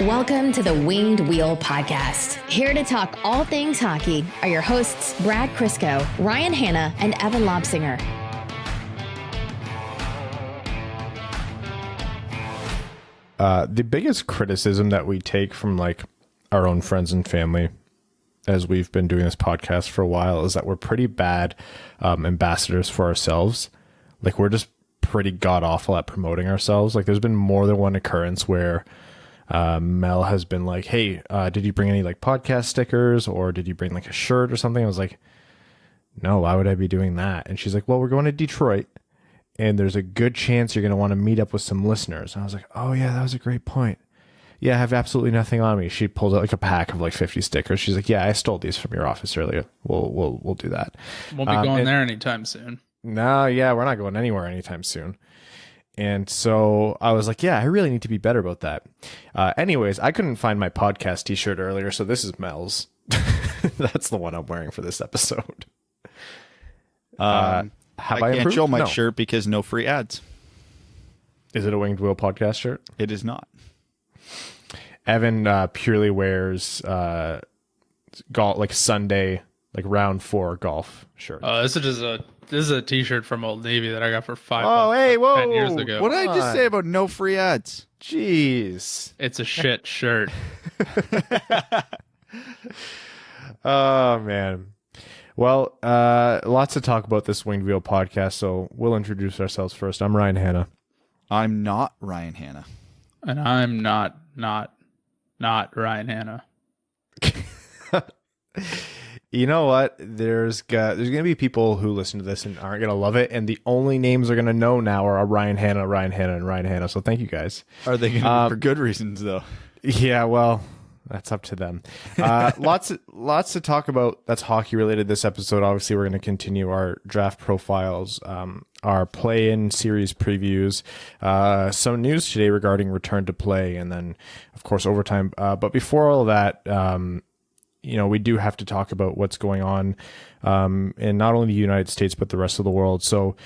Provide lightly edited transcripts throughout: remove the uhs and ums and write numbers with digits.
Welcome to the Winged Wheel Podcast. Here to talk all things hockey are your hosts, Brad Crisco, Ryan Hanna, and Evan Lobsinger. The biggest criticism that we take from like our own friends and family as we've been doing this podcast for a while is that we're pretty bad ambassadors for ourselves. Like we're just pretty god awful at promoting ourselves. Like there's been more than one occurrence where Mel has been like, hey, did you bring any like podcast stickers or did you bring like a shirt or something? I was like, no, why would I be doing that? And she's like, well, we're going to Detroit and there's a good chance you're going to want to meet up with some listeners. And I was like, oh yeah, that was a great point. Yeah, I have absolutely nothing on me. She pulled out like a pack of like 50 stickers. She's like, yeah, I stole these from your office earlier. We'll do that. Won't be going there anytime soon. No, yeah, we're not going anywhere anytime soon. And so I was like, yeah, I really need to be better about that. Anyways, I couldn't find my podcast t-shirt earlier, so this is Mel's. That's the one I'm wearing for this episode. I can't show my shirt because no free ads. Is it a Winged Wheel podcast shirt? It is not. Evan purely wears golf, like Sunday, like round 4 golf shirt. This is a t-shirt from Old Navy that I got for $5. Oh, hey, whoa! 10 years ago. What did I just say about no free ads? Jeez. It's a shit shirt. Oh man. Well, lots to talk about this Winged Wheel podcast, so we'll introduce ourselves first. I'm Ryan Hanna. I'm not Ryan Hanna. And I'm not Ryan Hanna. You know what? There's going to be people who listen to this and aren't going to love it, and the only names they're going to know now are Ryan Hanna, and Ryan Hanna. So thank you guys. Are they going to be for good reasons though? Yeah, well, that's up to them. Lots to talk about that's hockey related this episode. Obviously, we're going to continue our draft profiles, our play-in series previews, some news today regarding return to play, and then, of course, overtime. But before all of that, we do have to talk about what's going on in not only the United States, but the rest of the world. So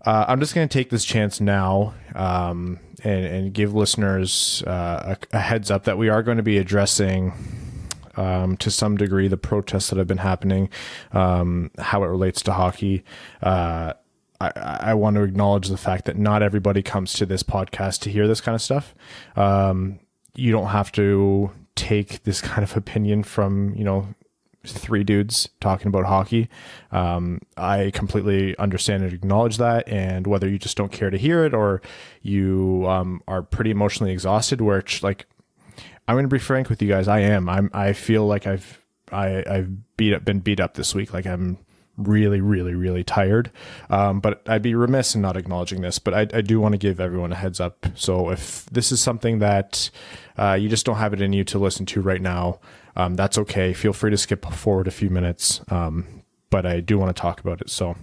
I'm just going to take this chance now and give listeners a heads up that we are going to be addressing to some degree the protests that have been happening, how it relates to hockey. I want to acknowledge the fact that not everybody comes to this podcast to hear this kind of stuff. You don't have to take this kind of opinion from, 3 dudes talking about hockey. I completely understand and acknowledge that. And whether you just don't care to hear it or you are pretty emotionally exhausted, which like, I'm going to be frank with you guys. I feel like I've been beat up this week. Like I'm really, really, really tired. But I'd be remiss in not acknowledging this, but I do want to give everyone a heads up. So if this is something that you just don't have it in you to listen to right now, that's okay. Feel free to skip forward a few minutes. But I do want to talk about it. So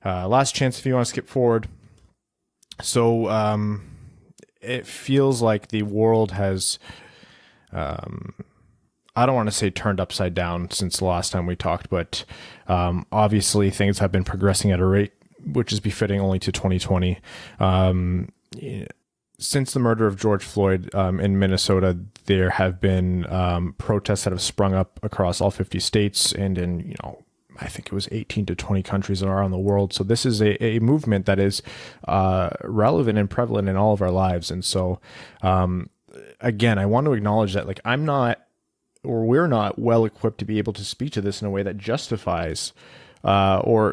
last chance if you want to skip forward. So it feels like the world has I don't want to say turned upside down since the last time we talked, but obviously things have been progressing at a rate which is befitting only to 2020. Since the murder of George Floyd in Minnesota, there have been protests that have sprung up across all 50 states and in, I think it was 18 to 20 countries around the world. So this is a movement that is relevant and prevalent in all of our lives. And so, again, I want to acknowledge that like we're not well equipped to be able to speak to this in a way that justifies really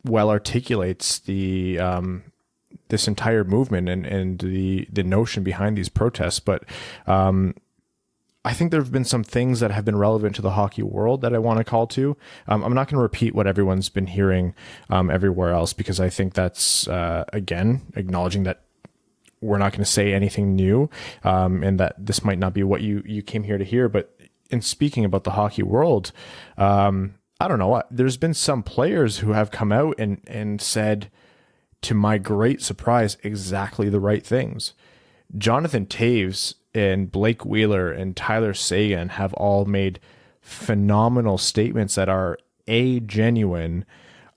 well articulates the this entire movement and the notion behind these protests. But I think there have been some things that have been relevant to the hockey world that I want to call to. I'm not going to repeat what everyone's been hearing everywhere else, because I think that's, again, acknowledging that we're not going to say anything new and that this might not be what you came here to hear. But in speaking about the hockey world, I don't know. There's been some players who have come out and said, to my great surprise, exactly the right things. Jonathan Toews and Blake Wheeler and Tyler Seguin have all made phenomenal statements that are genuine,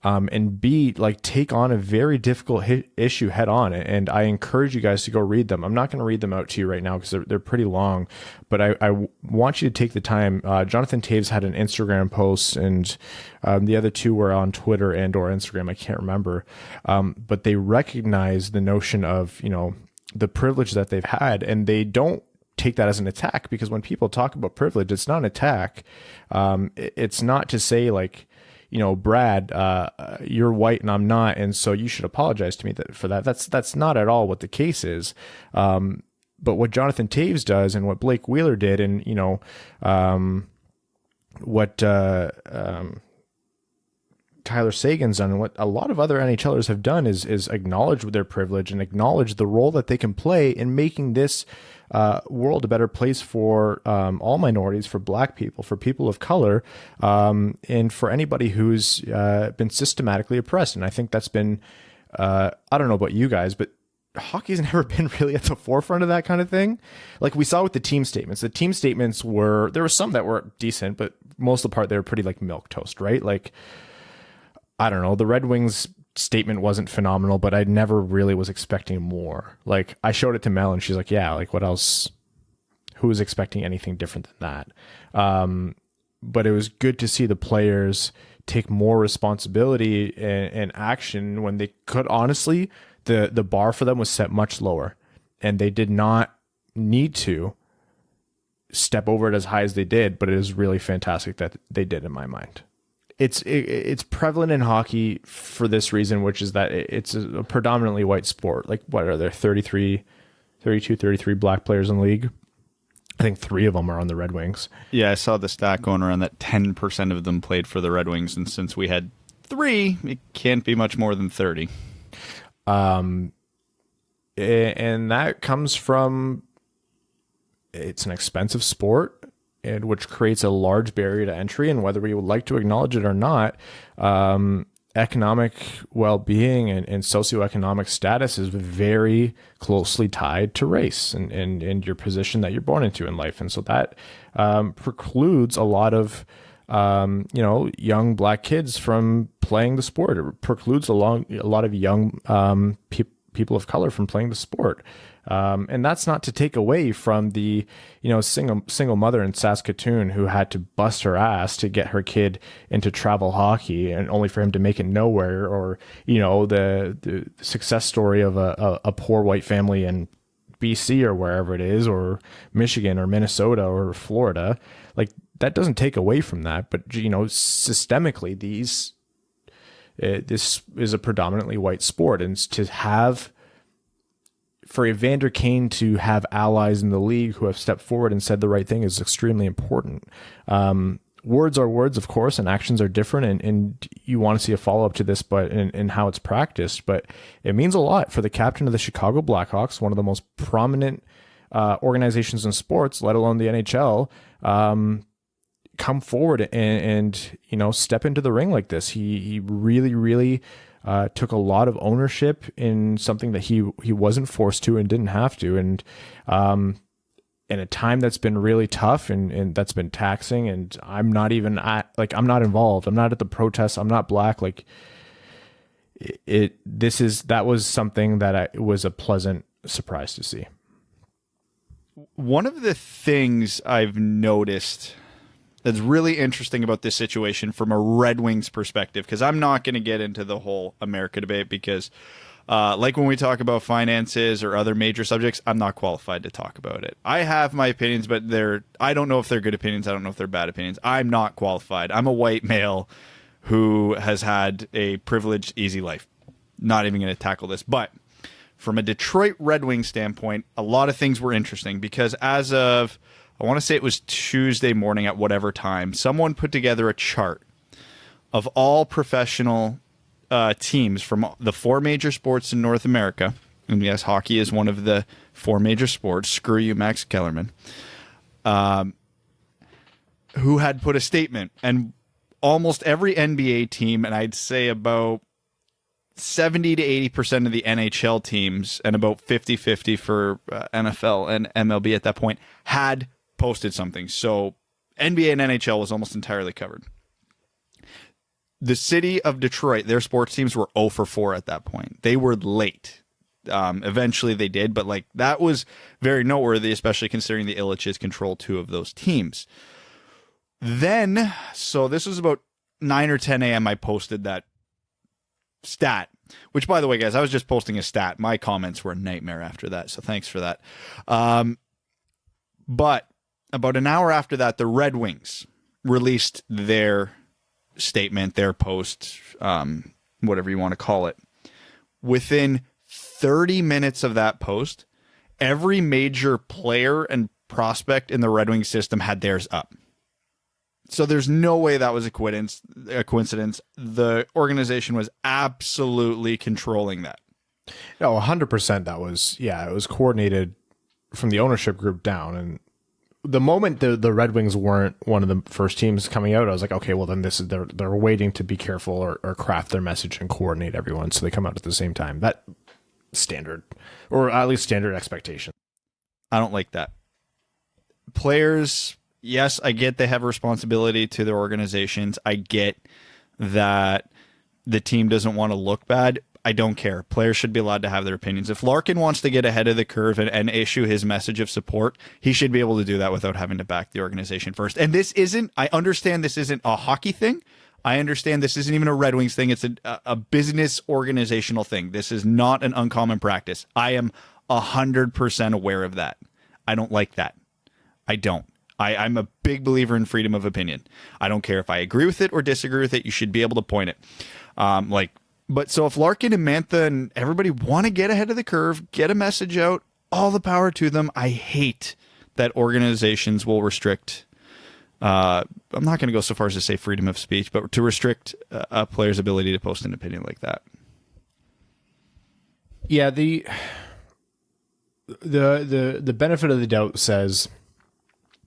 and B, like take on a very difficult issue head on. And I encourage you guys to go read them. I'm not going to read them out to you right now because they're pretty long, but I want you to take the time. Jonathan Toews had an Instagram post, and the other two were on Twitter and or Instagram. I can't remember, but they recognize the notion of, the privilege that they've had, and they don't take that as an attack, because when people talk about privilege, it's not an attack. It's not to say like, Brad, you're white and I'm not, and so you should apologize to me for that. That's not at all what the case is. But what Jonathan Toews does, and what Blake Wheeler did, and what Tyler Sagan's done, and what a lot of other NHLers have done, is acknowledge their privilege and acknowledge the role that they can play in making this world a better place for all minorities, for Black people, for people of color, and for anybody who's been systematically oppressed. And I think that's been, I don't know about you guys, but hockey's never been really at the forefront of that kind of thing. Like we saw with the team statements. The team statements there were some that were decent, but most of the part they were pretty like milquetoast, right? Like, I don't know, the Red Wings statement wasn't phenomenal, but I never really was expecting more. Like I showed it to Mel and she's like, yeah, like what else? Who was expecting anything different than that? But it was good to see the players take more responsibility and action when they could. Honestly, the bar for them was set much lower, and they did not need to step over it as high as they did, but it is really fantastic that they did, in my mind. It's prevalent in hockey for this reason, which is that it's a predominantly white sport. Like, what are there, 33 Black players in the league? I think 3 of them are on the Red Wings. Yeah, I saw the stat going around that 10% of them played for the Red Wings, and since we had 3, it can't be much more than 30. And that comes from, it's an expensive sport, and which creates a large barrier to entry. And whether we would like to acknowledge it or not, economic well-being and socioeconomic status is very closely tied to race and your position that you're born into in life. And so that precludes a lot of young Black kids from playing the sport. It precludes a lot of young people of color from playing the sport. And that's not to take away from the, single mother in Saskatoon who had to bust her ass to get her kid into travel hockey, and only for him to make it nowhere, or, the success story of a poor white family in BC or wherever it is, or Michigan or Minnesota or Florida. Like, that doesn't take away from that. But, systemically, this is a predominantly white sport, and to have, for Evander Kane to have allies in the league who have stepped forward and said the right thing is extremely important. Words are words, of course, and actions are different, and you want to see a follow-up to this, but in how it's practiced. But it means a lot for the captain of the Chicago Blackhawks, one of the most prominent organizations in sports, let alone the NHL, come forward and step into the ring like this. He really, really took a lot of ownership in something that he wasn't forced to and didn't have to. And in a time that's been really tough and that's been taxing, and I'm not even I'm not involved. I'm not at the protests. I'm not Black. Like that was something that was a pleasant surprise to see. One of the things I've noticed that's really interesting about this situation from a Red Wings perspective, because I'm not going to get into the whole America debate, because like when we talk about finances or other major subjects, I'm not qualified to talk about it. I have my opinions, but I don't know if they're good opinions. I don't know if they're bad opinions. I'm not qualified. I'm a white male who has had a privileged, easy life. Not even going to tackle this. But from a Detroit Red Wings standpoint, a lot of things were interesting, because as of, I want to say it was Tuesday morning at whatever time, someone put together a chart of all professional teams from the 4 major sports in North America. And yes, hockey is one of the 4 major sports. Screw you, Max Kellerman. Who had put a statement. And almost every NBA team, and I'd say about 70 to 80% of the NHL teams, and about 50-50 for NFL and MLB at that point, had posted something. So NBA and NHL was almost entirely covered. the city of Detroit, their sports teams were 0 for 4 at that point. They were late. Eventually they did, but like that was very noteworthy, especially considering the Ilitches control 2 of those teams. Then, so this was about 9 or 10 a.m. I posted that stat, which by the way, guys, I was just posting a stat. My comments were a nightmare after that, so thanks for that. But about an hour after that, the Red Wings released their statement, their post, whatever you want to call it. Within 30 minutes of that post, every major player and prospect in the Red Wings system had theirs up. So there's no way that was a coincidence. The organization was absolutely controlling that. No, 100% that was, it was coordinated from the ownership group down. And the moment the Red Wings weren't one of the first teams coming out, I was like, okay, well then this is, they're waiting to be careful or craft their message and coordinate everyone so they come out at the same time. That standard, or at least standard expectation. I don't like that. Players, yes, I get they have a responsibility to their organizations. I get that the team doesn't want to look bad. I don't care. Players should be allowed to have their opinions. If Larkin wants to get ahead of the curve and issue his message of support, he should be able to do that without having to back the organization first. And this isn't, I understand this isn't a hockey thing. I understand this isn't even a Red Wings thing. It's a business organizational thing. This is not an uncommon practice. I am 100% aware of that. I don't like that. I don't. I'm a big believer in freedom of opinion. I don't care if I agree with it or disagree with it. You should be able to point it. But so if Larkin and Mantha and everybody want to get ahead of the curve, get a message out, all the power to them. I hate that organizations will restrict. I'm not going to go so far as to say freedom of speech, but to restrict a player's ability to post an opinion like that. Yeah, the benefit of the doubt says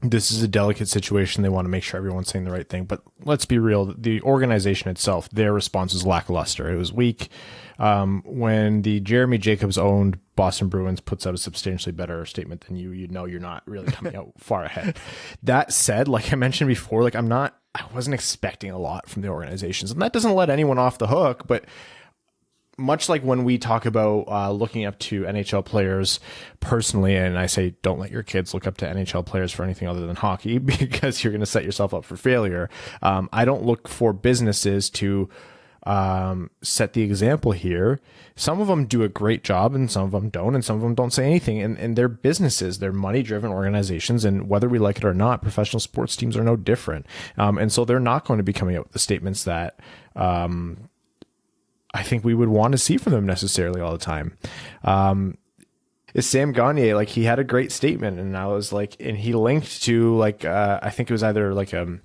this is a delicate situation. They want to make sure everyone's saying the right thing. But let's be real. The organization itself, their response was lackluster. It was weak. When the Jeremy Jacobs-owned Boston Bruins puts out a substantially better statement than you know you're not really coming out far ahead. That said, like I mentioned before, like I wasn't expecting a lot from the organizations. And that doesn't let anyone off the hook, but much like when we talk about looking up to NHL players personally, and I say don't let your kids look up to NHL players for anything other than hockey because you're going to set yourself up for failure. I don't look for businesses to set the example here. Some of them do a great job and some of them don't, and some of them don't say anything. And they're businesses, they're money-driven organizations, and whether we like it or not, professional sports teams are no different. And so they're not going to be coming out with the statements that I think we would want to see from them necessarily all the time. Is Sam Gagner, like he had a great statement, and I was like, and he linked to like I think it was either like a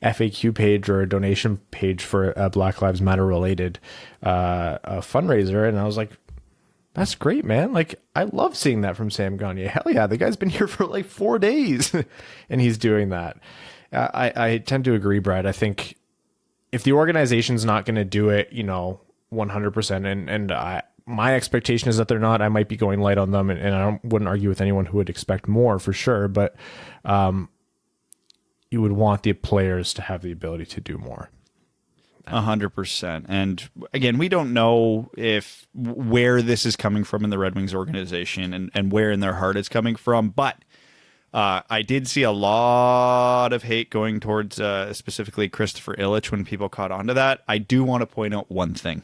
FAQ page or a donation page for a Black Lives Matter related a fundraiser, and I was like, that's great, man. Like I love seeing that from Sam Gagner. Hell yeah, the guy's been here for like 4 days and he's doing that. I tend to agree, Brad. I think if the organization's not going to do it, 100%, and my expectation is that they're not. I might be going light on them, and I wouldn't argue with anyone who would expect more for sure, but you would want the players to have the ability to do more. 100%. And again, we don't know where this is coming from in the Red Wings organization and where in their heart it's coming from, but I did see a lot of hate going towards specifically Christopher Ilitch when people caught on to that. I do want to point out one thing.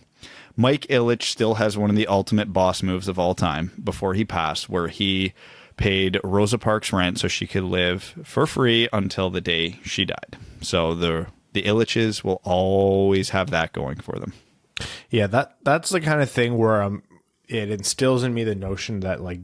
Mike Ilitch still has one of the ultimate boss moves of all time before he passed, where he paid Rosa Parks rent so she could live for free until the day she died. So the Ilitches will always have that going for them. Yeah, that's the kind of thing where it instills in me the notion that like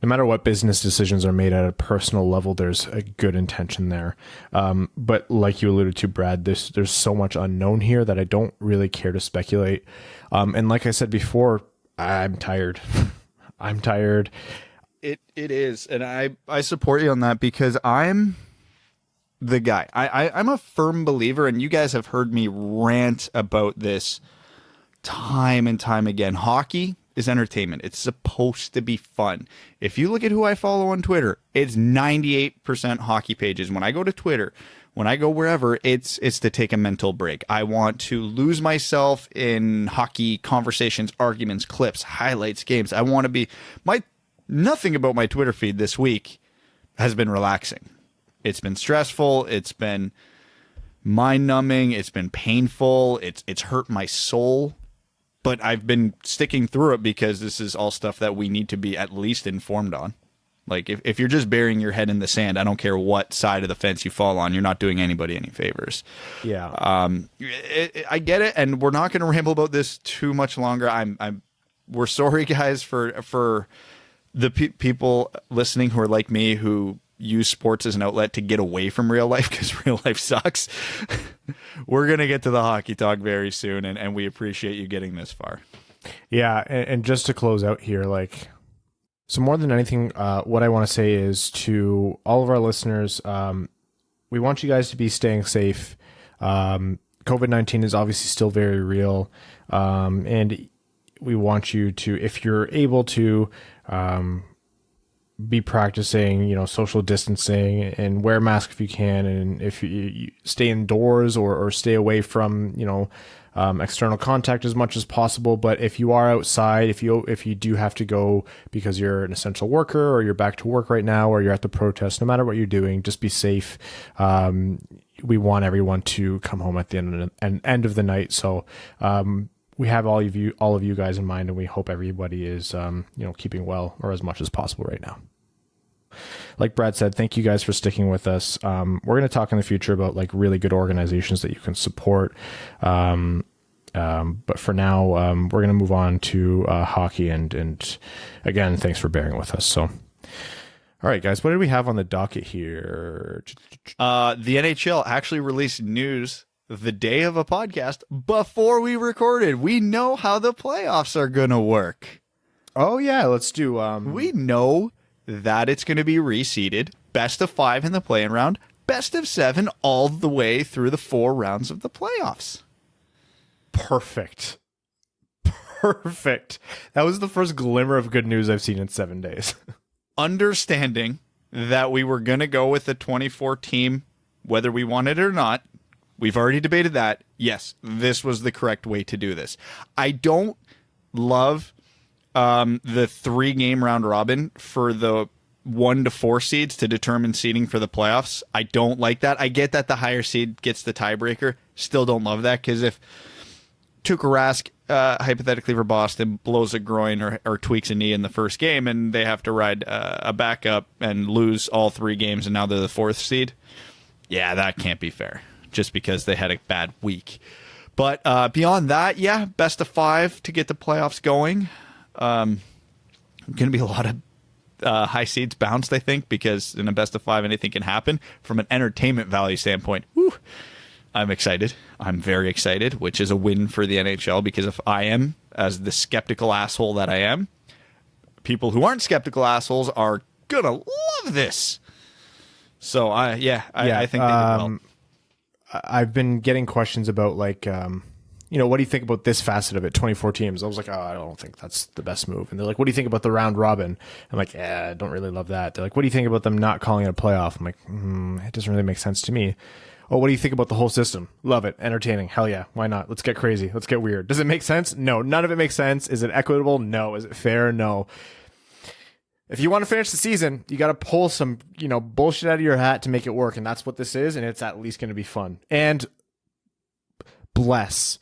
no matter what business decisions are made at a personal level, there's a good intention there. But like you alluded to, Brad, there's so much unknown here that I don't really care to speculate. And like I said before, I'm tired. I'm tired. It is. And I support you on that because I'm the guy. I'm a firm believer, and you guys have heard me rant about this time and time again. Hockey is entertainment. It's supposed to be fun. If you look at who I follow on Twitter, it's 98% hockey pages. When I go to Twitter, when I go wherever, it's to take a mental break. I want to lose myself in hockey conversations, arguments, clips, highlights, games. I want to be nothing about my Twitter feed this week has been relaxing. It's been stressful. It's been mind-numbing. It's been painful. It's hurt my soul. But I've been sticking through it because this is all stuff that we need to be at least informed on. Like, if you're just burying your head in the sand, I don't care what side of the fence you fall on, you're not doing anybody any favors. Yeah. I get it, and we're not going to ramble about this too much longer. We're sorry, guys, for the people listening who are like me, who use sports as an outlet to get away from real life because real life sucks. We're going to get to the hockey talk very soon, and we appreciate you getting this far. Yeah, and just to close out here, like, so more than anything, what I want to say is to all of our listeners, we want you guys to be staying safe. COVID-19 is obviously still very real, and we want you to, if you're able to, be practicing, social distancing and wear a mask if you can. And if you stay indoors or stay away from, external contact as much as possible. But if you are outside, if you do have to go because you're an essential worker or you're back to work right now, or you're at the protest, no matter what you're doing, just be safe. We want everyone to come home at the end of the night. So, we have all of you guys in mind, and we hope everybody is, keeping well or as much as possible right now. Like Brad said, thank you guys for sticking with us. We're going to talk in the future about like really good organizations that you can support. But for now, we're going to move on to hockey, and again, thanks for bearing with us. So, all right, guys, what did we have on the docket here? The NHL actually released news the day of a podcast before we recorded. We know how the playoffs are going to work. Oh, yeah, let's do... We know that it's going to be reseeded, best of 5 in the play-in round, best of 7 all the way through the 4 rounds of the playoffs. Perfect. That was the first glimmer of good news I've seen in 7 days. Understanding that we were going to go with the 24 team, whether we wanted it or not, we've already debated that. Yes, this was the correct way to do this. I don't love the 3-game round robin for the 1 to 4 seeds to determine seeding for the playoffs. I don't like that. I get that the higher seed gets the tiebreaker. Still don't love that, because if Tuukka Rask, hypothetically for Boston, blows a groin or tweaks a knee in the first game, and they have to ride a backup and lose all 3 games, and now they're the 4th seed, yeah, that can't be fair, just because they had a bad week. But beyond that, yeah, best of 5 to get the playoffs going. Going to be a lot of high seeds bounced, I think, because in a best of 5, anything can happen. From an entertainment value standpoint, I'm excited. I'm very excited, which is a win for the NHL, because if I am, as the skeptical asshole that I am, people who aren't skeptical assholes are going to love this. So, I think they did well. I've been getting questions about, like, what do you think about this facet of it, 24 teams? I was like, I don't think that's the best move. And they're like, what do you think about the round robin? I'm like, I don't really love that. They're like, what do you think about them not calling it a playoff? I'm like, it doesn't really make sense to me. Oh, what do you think about the whole system? Love it. Entertaining. Hell yeah. Why not? Let's get crazy. Let's get weird. Does it make sense? No. None of it makes sense. Is it equitable? No. Is it fair? No. If you want to finish the season, you got to pull some, bullshit out of your hat to make it work. And that's what this is. And it's at least going to be fun. And bless.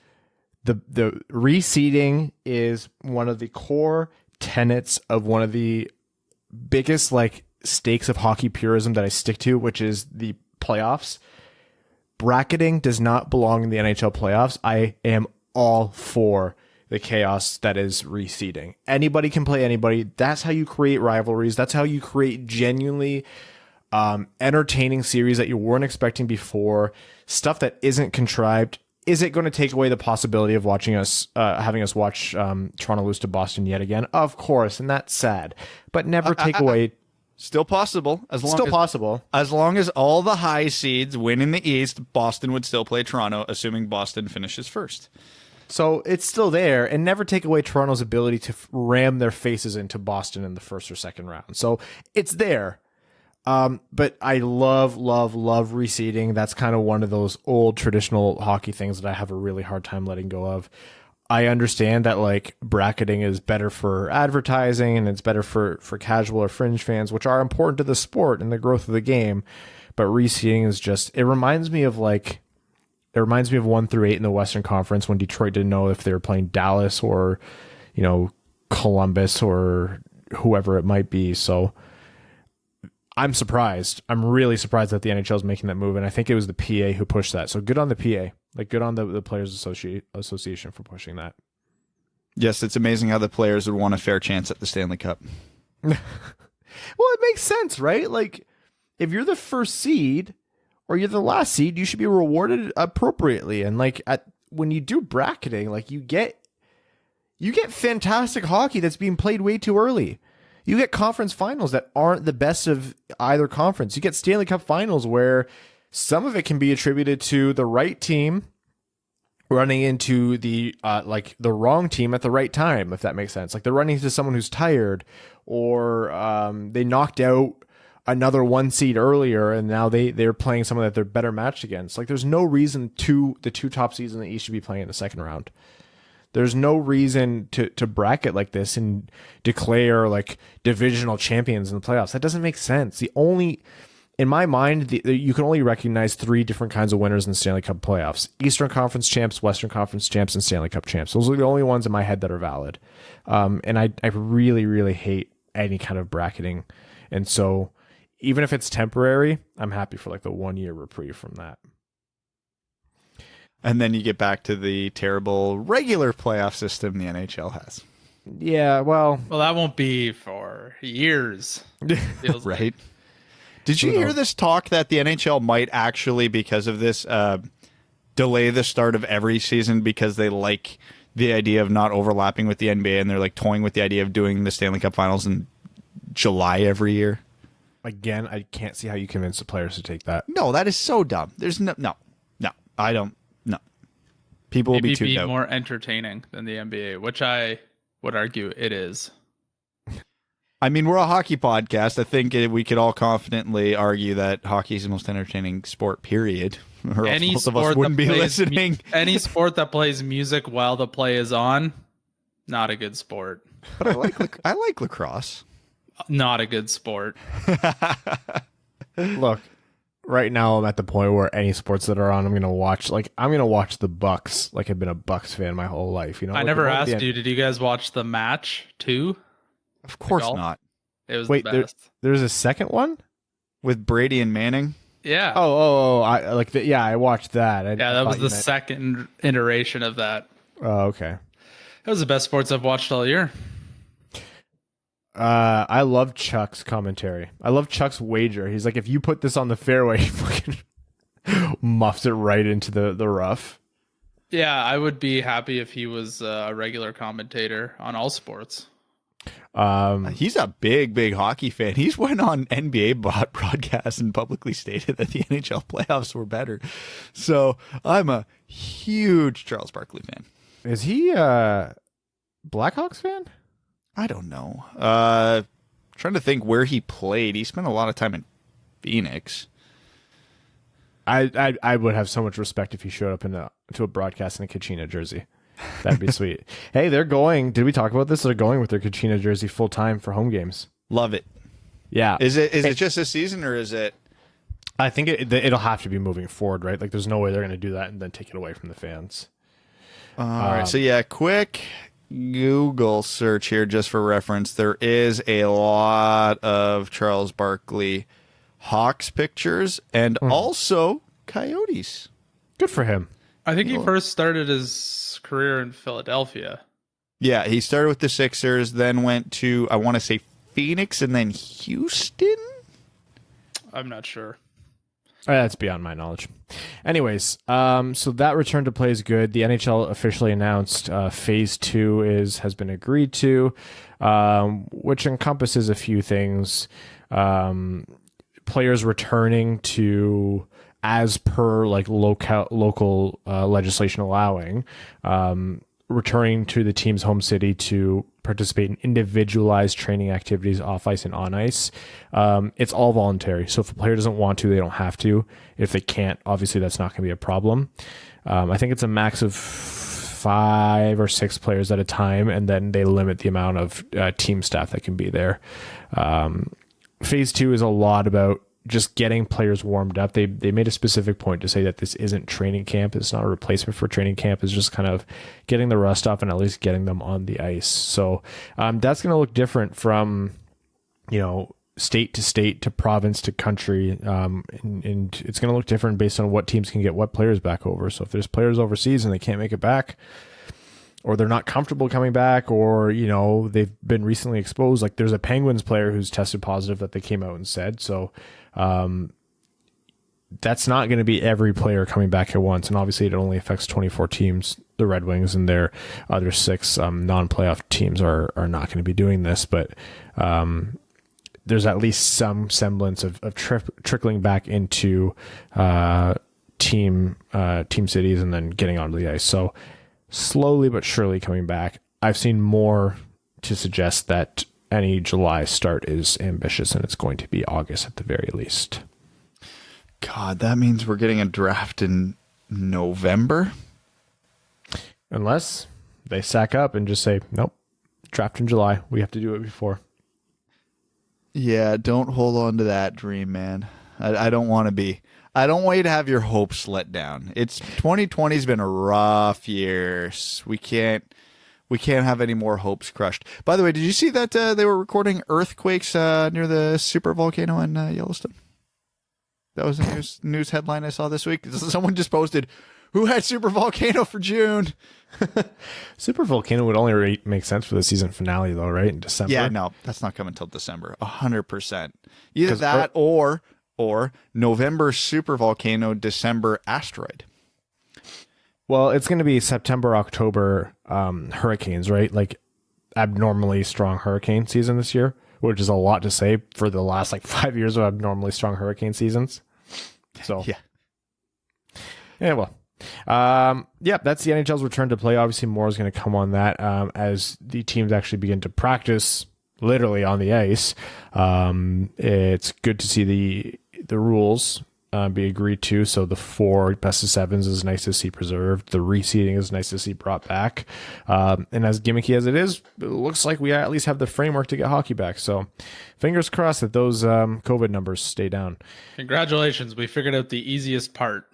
The reseeding is one of the core tenets of one of the biggest, like, stakes of hockey purism that I stick to, which is the playoffs. Bracketing does not belong in the NHL playoffs. I am all for the chaos that is reseeding. Anybody can play anybody. That's how you create rivalries. That's how you create genuinely entertaining series that you weren't expecting before. Stuff that isn't contrived. Is it going to take away the possibility of having us watch Toronto lose to Boston yet again? Of course, and that's sad. But never take away. Still possible. As long as all the high seeds win in the East, Boston would still play Toronto, assuming Boston finishes first. So it's still there, and never take away Toronto's ability to ram their faces into Boston in the first or second round. So it's there. But I love reseeding. That's kind of one of those old traditional hockey things that I have a really hard time letting go of. I understand that like bracketing is better for advertising and it's better for casual or fringe fans, which are important to the sport and the growth of the game. But reseeding is just, it reminds me of 1 through 8 in the Western Conference when Detroit didn't know if they were playing Dallas or, Columbus or whoever it might be. So I'm surprised. I'm really surprised that the NHL is making that move. And I think it was the PA who pushed that. So good on the PA. Like, good on the Players Association for pushing that. Yes, it's amazing how the players would want a fair chance at the Stanley Cup. Well, it makes sense, right? Like, if you're the first seed or you're the last seed, you should be rewarded appropriately. And like when you do bracketing, like you get fantastic hockey that's being played way too early. You get conference finals that aren't the best of either conference. You get Stanley Cup finals where some of it can be attributed to the right team running into the wrong team at the right time, if that makes sense. Like they're running into someone who's tired, or they knocked out another 1 seed earlier, and now they're playing someone that they're better matched against. Like there's no reason the 2 top seeds in the East should be playing in the second round. There's no reason to bracket like this and declare like divisional champions in the playoffs. That doesn't make sense. In my mind, you can only recognize 3 different kinds of winners in the Stanley Cup playoffs: Eastern Conference champs, Western Conference champs, and Stanley Cup champs. Those are the only ones in my head that are valid. And I really, really hate any kind of bracketing. And so even if it's temporary, I'm happy for like the 1 year reprieve from that. And then you get back to the terrible regular playoff system the NHL has. Yeah, well, that won't be for years. Feels right. like. Did you hear this talk that the NHL might actually, because of this, delay the start of every season because they like the idea of not overlapping with the NBA, and they're like toying with the idea of doing the Stanley Cup Finals in July every year? Again, I can't see how you convince the players to take that. No, that is so dumb. There's no, I don't, no. People will be too dope. More entertaining than the NBA, which I would argue it is. I mean, we're a hockey podcast. I think we could all confidently argue that hockey is the most entertaining sport, period. Or Any most of sport us wouldn't that be plays listening. Any sport that plays music while the play is on, not a good sport. But I like lacrosse. Not a good sport. Look, right now I'm at the point where any sports that are on, I'm gonna watch. Like I'm gonna watch the Bucks. Like I've been a Bucks fan my whole life. I never asked you. Did you guys watch the match too? Of course not. It was Wait, the best. There's a second one with Brady and Manning. Yeah. I watched that. That was the second iteration of that. Oh, okay. That was the best sports I've watched all year. I love Chuck's commentary. I love Chuck's wager. He's like, if you put this on the fairway, he fucking muffs it right into the rough. Yeah, I would be happy if he was a regular commentator on all sports. He's a big hockey fan. He's went on NBA broadcasts and publicly stated that the NHL playoffs were better. So I'm a huge Charles Barkley fan. Is he a Blackhawks fan? I don't know. Trying to think where he played. He spent a lot of time in Phoenix. I would have so much respect if he showed up to a broadcast in a Kachina jersey. That'd be sweet. Hey, they're going. Did we talk about this? They're going with their Kachina jersey full time for home games. Love it. Yeah. Is it just this season, or is it? I think it'll have to be moving forward, right? Like, there's no way they're going to do that and then take it away from the fans. All right. So yeah, quick Google search here just for reference. There is a lot of Charles Barkley Hawks pictures and also Coyotes. Good for him. I think he first started his career in Philadelphia. Yeah, he started with the Sixers, then went to, I want to say, Phoenix, and then Houston? I'm not sure. That's beyond my knowledge. Anyways, so that return to play is good. The NHL officially announced Phase 2 has been agreed to, which encompasses a few things. Players returning to as per like local legislation allowing, returning to the team's home city to participate in individualized training activities off ice and on ice. It's all voluntary. So if a player doesn't want to, they don't have to. If they can't, obviously that's not going to be a problem. I think it's a max of 5 or 6 players at a time, and then they limit the amount of team staff that can be there. Phase 2 is a lot about just getting players warmed up. They made a specific point to say that this isn't training camp. It's not a replacement for training camp. It's just kind of getting the rust off and at least getting them on the ice. So that's going to look different from, state to state to province to country. And it's going to look different based on what teams can get what players back over. So if there's players overseas and they can't make it back, or they're not comfortable coming back, or, they've been recently exposed. Like there's a Penguins player who's tested positive that they came out and said. So that's not going to be every player coming back at once. And obviously it only affects 24 teams. The Red Wings and their other 6 non-playoff teams are not going to be doing this, but there's at least some semblance of trickling back into team cities and then getting onto the ice. So slowly but surely coming back. I've seen more to suggest that any July start is ambitious, and it's going to be August at the very least. God, that means we're getting a draft in November? Unless they sack up and just say, nope, draft in July. We have to do it before. Yeah, don't hold on to that dream, man. I don't want to be. I don't want you to have your hopes let down. 2020's been a rough year. We can't have any more hopes crushed. By the way, did you see that they were recording earthquakes near the super volcano in Yellowstone? That was a news headline I saw this week. Someone just posted, "Who had super volcano for June?" Super volcano would only make sense for the season finale, though, right? In December. Yeah, no, that's not coming until December. 100%. Either that or November super volcano, December asteroid. Well, it's going to be September, October hurricanes, right? Like abnormally strong hurricane season this year, which is a lot to say for the last 5 years of abnormally strong hurricane seasons. So yeah, well, that's the NHL's return to play. Obviously, more is going to come on that as the teams actually begin to practice literally on the ice. It's good to see the rules be agreed to. So the 4 best of 7s is nice to see preserved. The reseeding is nice to see brought back. And as gimmicky as it is, it looks like we at least have the framework to get hockey back. So fingers crossed that those COVID numbers stay down. Congratulations. We figured out the easiest part.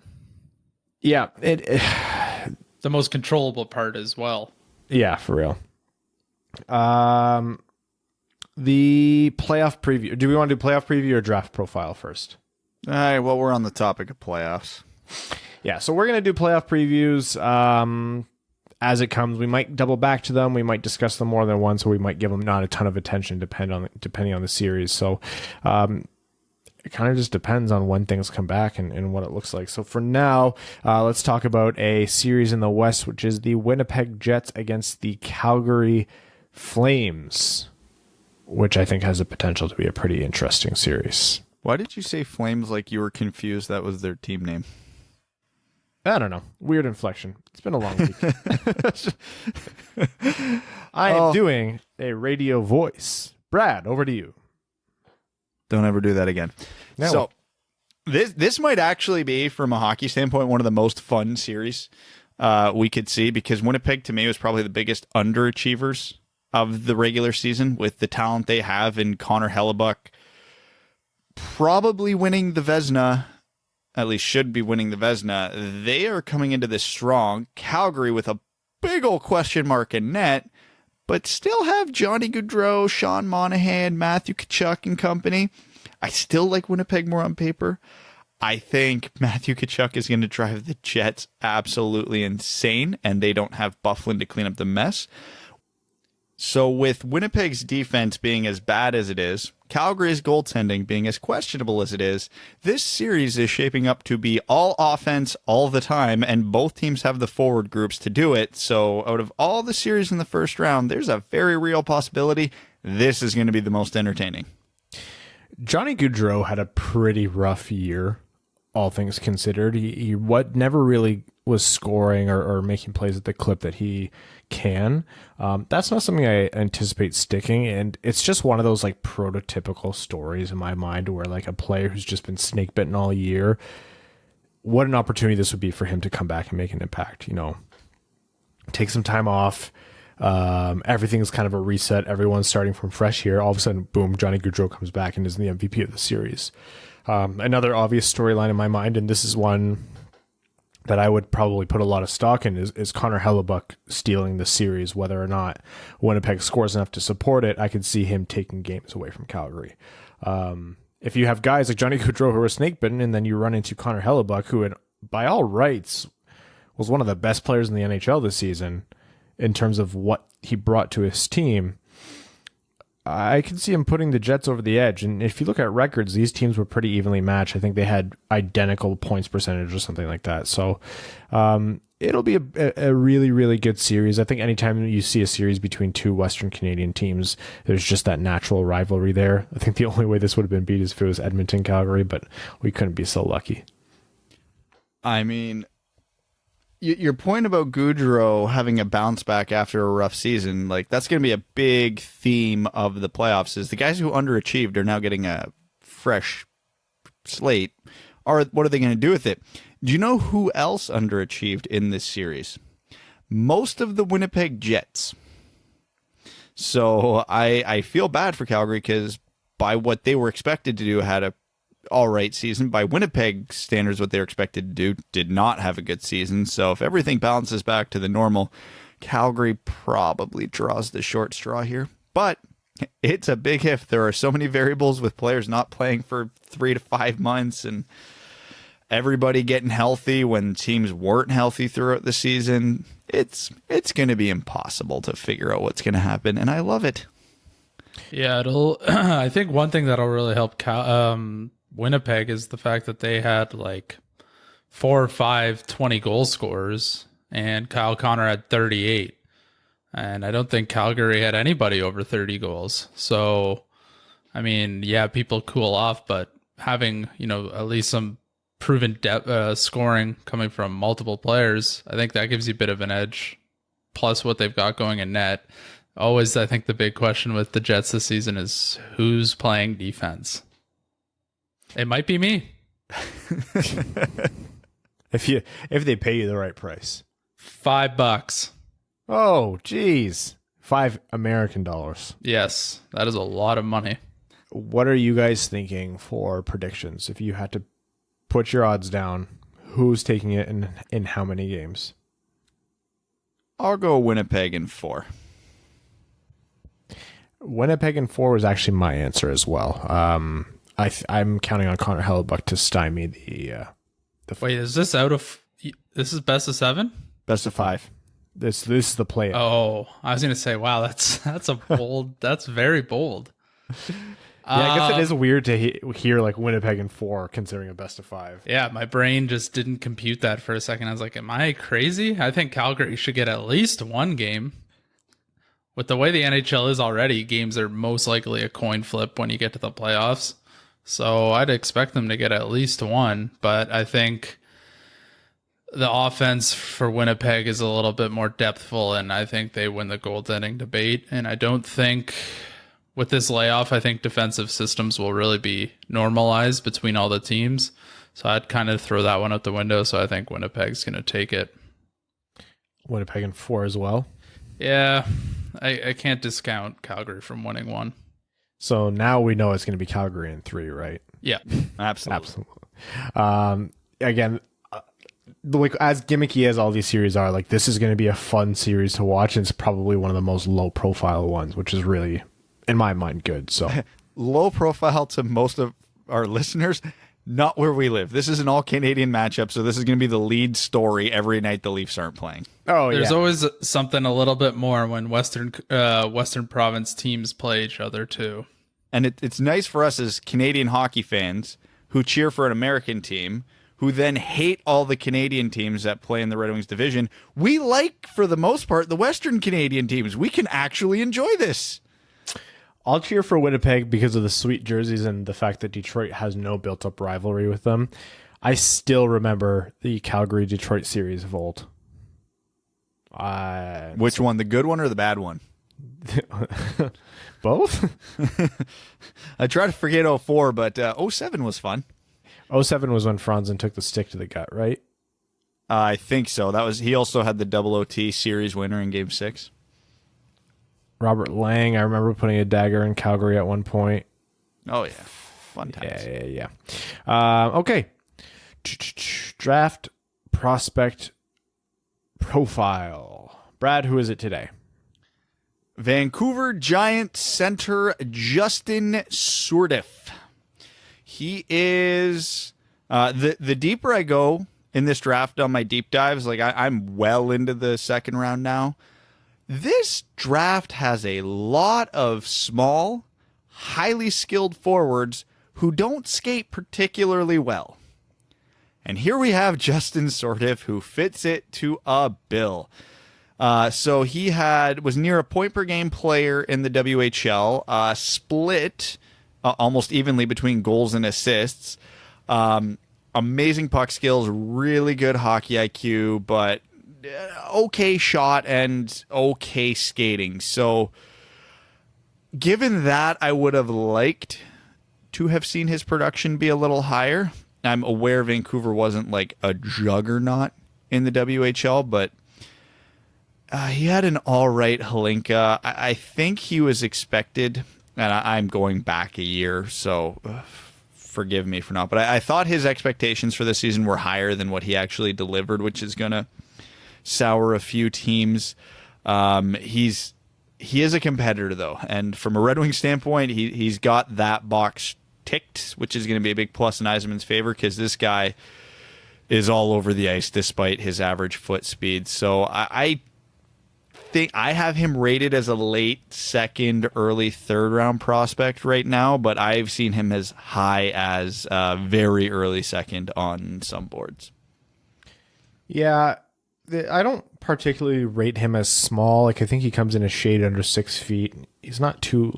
Yeah. The most controllable part as well. Yeah, for real. The playoff preview. Do we want to do playoff preview or draft profile first? All right, well, we're on the topic of playoffs. Yeah, so we're going to do playoff previews as it comes. We might double back to them. We might discuss them more than once, or we might give them not a ton of attention depending on the series. So it kind of just depends on when things come back and what it looks like. So for now, let's talk about a series in the West, which is the Winnipeg Jets against the Calgary Flames, which I think has the potential to be a pretty interesting series. Why did you say Flames like you were confused that was their team name? I don't know. Weird inflection. It's been a long week. I am doing a radio voice. Brad, over to you. Don't ever do that again. No. So this might actually be, from a hockey standpoint, one of the most fun series we could see, because Winnipeg, to me, was probably the biggest underachievers of the regular season with the talent they have in Connor Hellebuck, probably winning the Vezina, at least should be winning the Vezina. They are coming into this strong. Calgary with a big old question mark in net, but still have Johnny Gaudreau, Sean Monahan, Matthew Tkachuk and company. I still like Winnipeg more on paper. I think Matthew Tkachuk is going to drive the Jets absolutely insane, and they don't have Byfuglien to clean up the mess. So with Winnipeg's defense being as bad as it is, Calgary's goaltending being as questionable as it is, this series is shaping up to be all offense all the time, and both teams have the forward groups to do it. So out of all the series in the first round, there's a very real possibility this is going to be the most entertaining. Johnny Gaudreau had a pretty rough year, all things considered. He never really was scoring or making plays at the clip that he can. That's not something I anticipate sticking, and it's just one of those like prototypical stories in my mind where like a player who's just been snake bitten all year, what an opportunity this would be for him to come back and make an impact. Take some time off. Everything's kind of a reset. Everyone's starting from fresh here. All of a sudden, boom, Johnny Gaudreau comes back and is the MVP of the series. Another obvious storyline in my mind, and this is one that I would probably put a lot of stock in, is Connor Hellebuyck stealing the series. Whether or not Winnipeg scores enough to support it, I could see him taking games away from Calgary. If you have guys like Johnny Gaudreau who are snake bitten, and then you run into Connor Hellebuyck, who by all rights was one of the best players in the NHL this season in terms of what he brought to his team, I can see him putting the Jets over the edge. And if you look at records, these teams were pretty evenly matched. I think they had identical points percentage or something like that. So it'll be a really, really good series. I think anytime you see a series between two Western Canadian teams, there's just that natural rivalry there. I think the only way this would have been beat is if it was Edmonton-Calgary, but we couldn't be so lucky. I mean, your point about Gaudreau having a bounce back after a rough season, like that's going to be a big theme of the playoffs, is the guys who underachieved are now getting a fresh slate. What are they going to do with it? Do you know who else underachieved in this series? Most of the Winnipeg Jets. So I feel bad for Calgary because by what they were expected to do, had a all right season. By Winnipeg standards, what they're expected to do did not have a good season. So if everything balances back to the normal, Calgary probably draws the short straw here. But it's a big if. There are so many variables with players not playing for 3 to 5 months and everybody getting healthy when teams weren't healthy throughout the season. It's going to be impossible to figure out what's going to happen, and I love it. Yeah, it'll. I think one thing that'll really help Winnipeg is the fact that they had like 4 or 5 20-goal scorers, and Kyle Connor had 38. And I don't think Calgary had anybody over 30 goals. So, I mean, yeah, people cool off, but having, at least some proven depth, scoring coming from multiple players, I think that gives you a bit of an edge. Plus what they've got going in net. Always, I think the big question with the Jets this season is who's playing defense. It might be me. if they pay you the right price. $5. Oh, geez. $5 American. Yes, that is a lot of money. What are you guys thinking for predictions? If you had to put your odds down, who's taking it and in how many games? I'll go Winnipeg in 4. Winnipeg in 4 was actually my answer as well. I'm counting on Connor Hellebuyck to stymie the Wait, is this this is best of 7? Best of 5. This is the play. Oh, I was gonna say, wow, that's a bold. That's very bold. Yeah, I guess it is weird to hear like Winnipeg in 4 considering a best of 5. Yeah, my brain just didn't compute that for a second. I was like, am I crazy? I think Calgary should get at least 1 game. With the way the NHL is already, games are most likely a coin flip when you get to the playoffs. So I'd expect them to get at least 1, but I think the offense for Winnipeg is a little bit more depthful, and I think they win the goaltending debate. And I don't think with this layoff, I think defensive systems will really be normalized between all the teams. So I'd kind of throw that one out the window. So I think Winnipeg's going to take it. Winnipeg in 4 as well. Yeah, I can't discount Calgary from winning 1. So now we know it's going to be Calgary in 3, right? Yeah, absolutely. Again, like as gimmicky as all these series are, like this is going to be a fun series to watch. And it's probably one of the most low profile ones, which is really, in my mind, good. So low profile to most of our listeners, not where we live. This is an all Canadian matchup, so this is going to be the lead story every night the Leafs aren't playing. Oh, there's always something a little bit more when Western Province teams play each other too. And it's nice for us as Canadian hockey fans who cheer for an American team, who then hate all the Canadian teams that play in the Red Wings division. We like, for the most part, the Western Canadian teams. We can actually enjoy this. I'll cheer for Winnipeg because of the sweet jerseys and the fact that Detroit has no built-up rivalry with them. I still remember the Calgary-Detroit series of old. Which one, the good one or the bad one? Both? I try to forget 04, but 07 was fun. 07 was when Franzen took the stick to the gut, right? I think so. He also had the double OT series winner in Game 6. Robert Lang, I remember putting a dagger in Calgary at one point. Oh, yeah. Fun times. Yeah. Okay. Draft prospect profile. Brad, who is it today? Vancouver Giant center Justin Sourdif. He is the deeper I go in this draft on my deep dives, like I'm well into the second round now. This draft has a lot of small, highly skilled forwards who don't skate particularly well. And here we have Justin Sourdif, who fits it to a bill. So he was near a point per game player in the WHL, split almost evenly between goals and assists. Amazing puck skills, really good hockey IQ, but okay shot and okay skating. So given that, I would have liked to have seen his production be a little higher. I'm aware Vancouver wasn't like a juggernaut in the WHL, but he had an all right Hlinka. I think he was expected, and I'm going back a year, so forgive me for not. But I thought his expectations for this season were higher than what he actually delivered, which is going to sour a few teams. He is a competitor, though, and from a Red Wing standpoint, he's got that box ticked, which is going to be a big plus in Yzerman's favor because this guy is all over the ice despite his average foot speed. So I think I have him rated as a late second, early third round prospect right now, but I've seen him as high as very early second on some boards. Yeah, I don't particularly rate him as small. Like I think he comes in a shade under 6 feet. He's not too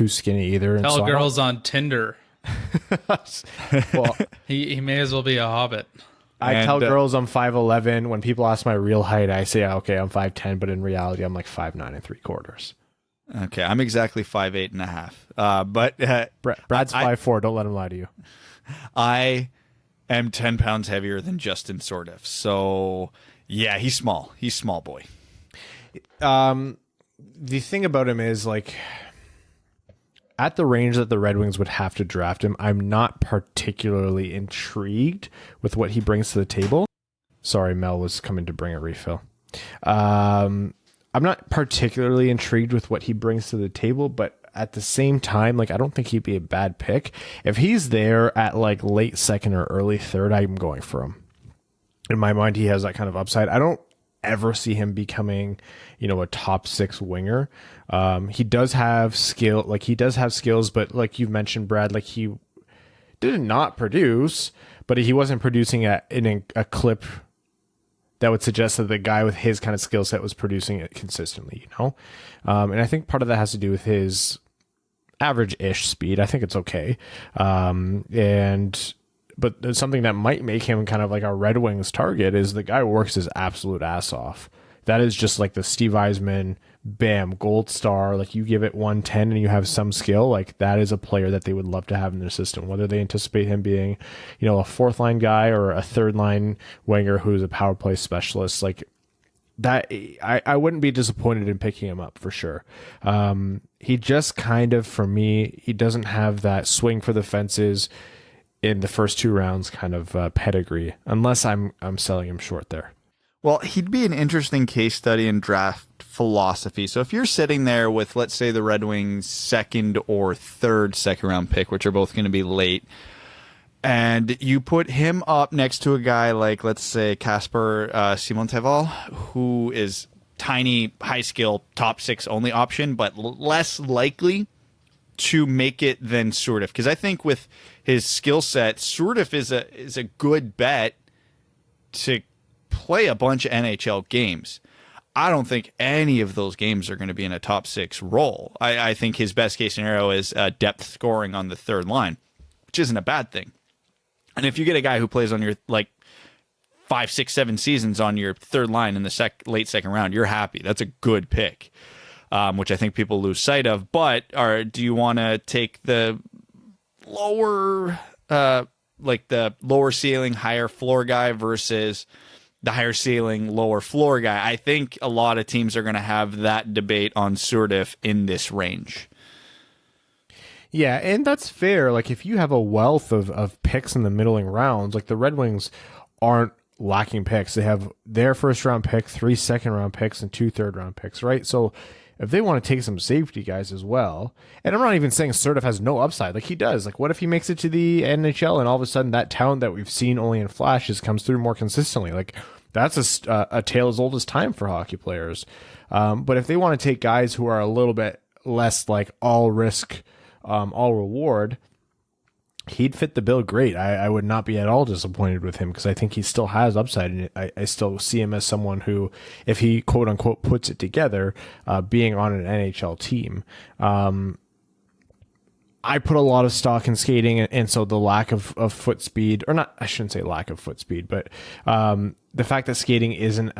skinny either. Tell girls on Tinder. Well, he may as well be a hobbit. I tell girls I'm 5'11". When people ask my real height, I say, okay, I'm 5'10", but in reality, I'm like 5'9" and 3/4. Okay, I'm exactly 5'8.5". But Brad's 5'4". Don't let him lie to you. I am 10 pounds heavier than Justin Sourdif. So yeah, he's small. He's small boy. The thing about him is like, at the range that the Red Wings would have to draft him, I'm not particularly intrigued with what he brings to the table. Sorry, Mel was coming to bring a refill. I'm not particularly intrigued with what he brings to the table, but at the same time, like I don't think he'd be a bad pick. If he's there at like late second or early third, I'm going for him. In my mind, he has that kind of upside. I don't ever see him becoming, a top 6 winger. He does have skill, skills, but like you've mentioned, Brad, like he did not produce, but he wasn't producing in a clip that would suggest that the guy with his kind of skill set was producing it consistently, and I think part of that has to do with his average-ish speed. I think it's okay. But something that might make him kind of like a Red Wings target is the guy works his absolute ass off. That is just like the Steve Yzerman, bam, gold star. Like you give it 110 and you have some skill. Like that is a player that they would love to have in their system. Whether they anticipate him being, a fourth line guy or a third line winger who's a power play specialist, like that, I wouldn't be disappointed in picking him up for sure. He just kind of, for me, he doesn't have that swing for the fences in the first 2 rounds kind of pedigree, unless I'm selling him short there. Well, he'd be an interesting case study in draft philosophy. So if you're sitting there with, let's say, the Red Wings' second or third second round pick, which are both going to be late, and you put him up next to a guy like, let's say, Kasper Simonteval, who is tiny, high skill, top 6 only option, but less likely to make it than Sourdif, because I think with his skill set, Sourdif is a good bet to play a bunch of NHL games. I don't think any of those games are going to be in a top 6 role. I think his best case scenario is depth scoring on the third line, which isn't a bad thing. And if you get a guy who plays on your 5, 6, 7 seasons on your third line in the late second round, you're happy. That's a good pick, which I think people lose sight of. But do you want to take the lower, the lower ceiling, higher floor guy versus the higher ceiling, lower floor guy? I think a lot of teams are going to have that debate on Surdiff in this range. Yeah, and that's fair. Like, if you have a wealth of picks in the middling rounds, like the Red Wings aren't lacking picks. They have their first round pick, 3 second round picks, and 2 third round picks, right? So if they want to take some safety guys as well, and I'm not even saying Surdiff has no upside, like he does. Like, what if he makes it to the NHL and all of a sudden that talent that we've seen only in flashes comes through more consistently? Like, that's a tale as old as time for hockey players. But if they want to take guys who are a little bit less like all risk, all reward, he'd fit the bill great. I would not be at all disappointed with him because I think he still has upside, and I still see him as someone who, if he quote unquote puts it together, being on an NHL team. I put a lot of stock in skating, and so the lack of foot speed, or not, I shouldn't say lack of foot speed, but the fact that skating isn't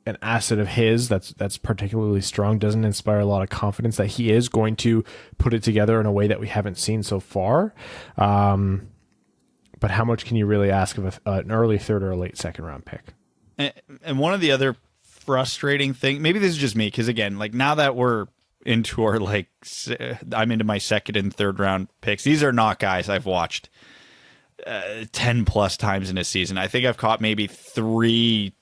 an asset of his that's particularly strong doesn't inspire a lot of confidence that he is going to put it together in a way that we haven't seen so far. But how much can you really ask of an early third or a late second round pick? And one of the other frustrating things, maybe this is just me, because again, like now that we're into our I'm into my second and third round picks. These are not guys I've watched 10 plus times in a season. I think I've caught maybe 3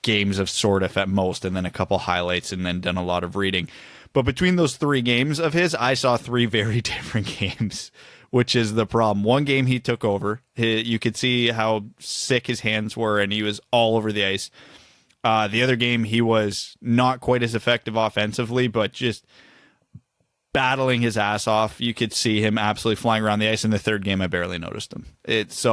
games of Surdiff at most, and then a couple highlights, and then done a lot of reading. But between those 3 games of his, I saw 3 very different games, which is the problem. One game he took over. You could see how sick his hands were, and he was all over the ice. The other game, he was not quite as effective offensively, but just battling his ass off. You could see him absolutely flying around the ice. In the third game, I barely noticed him. It's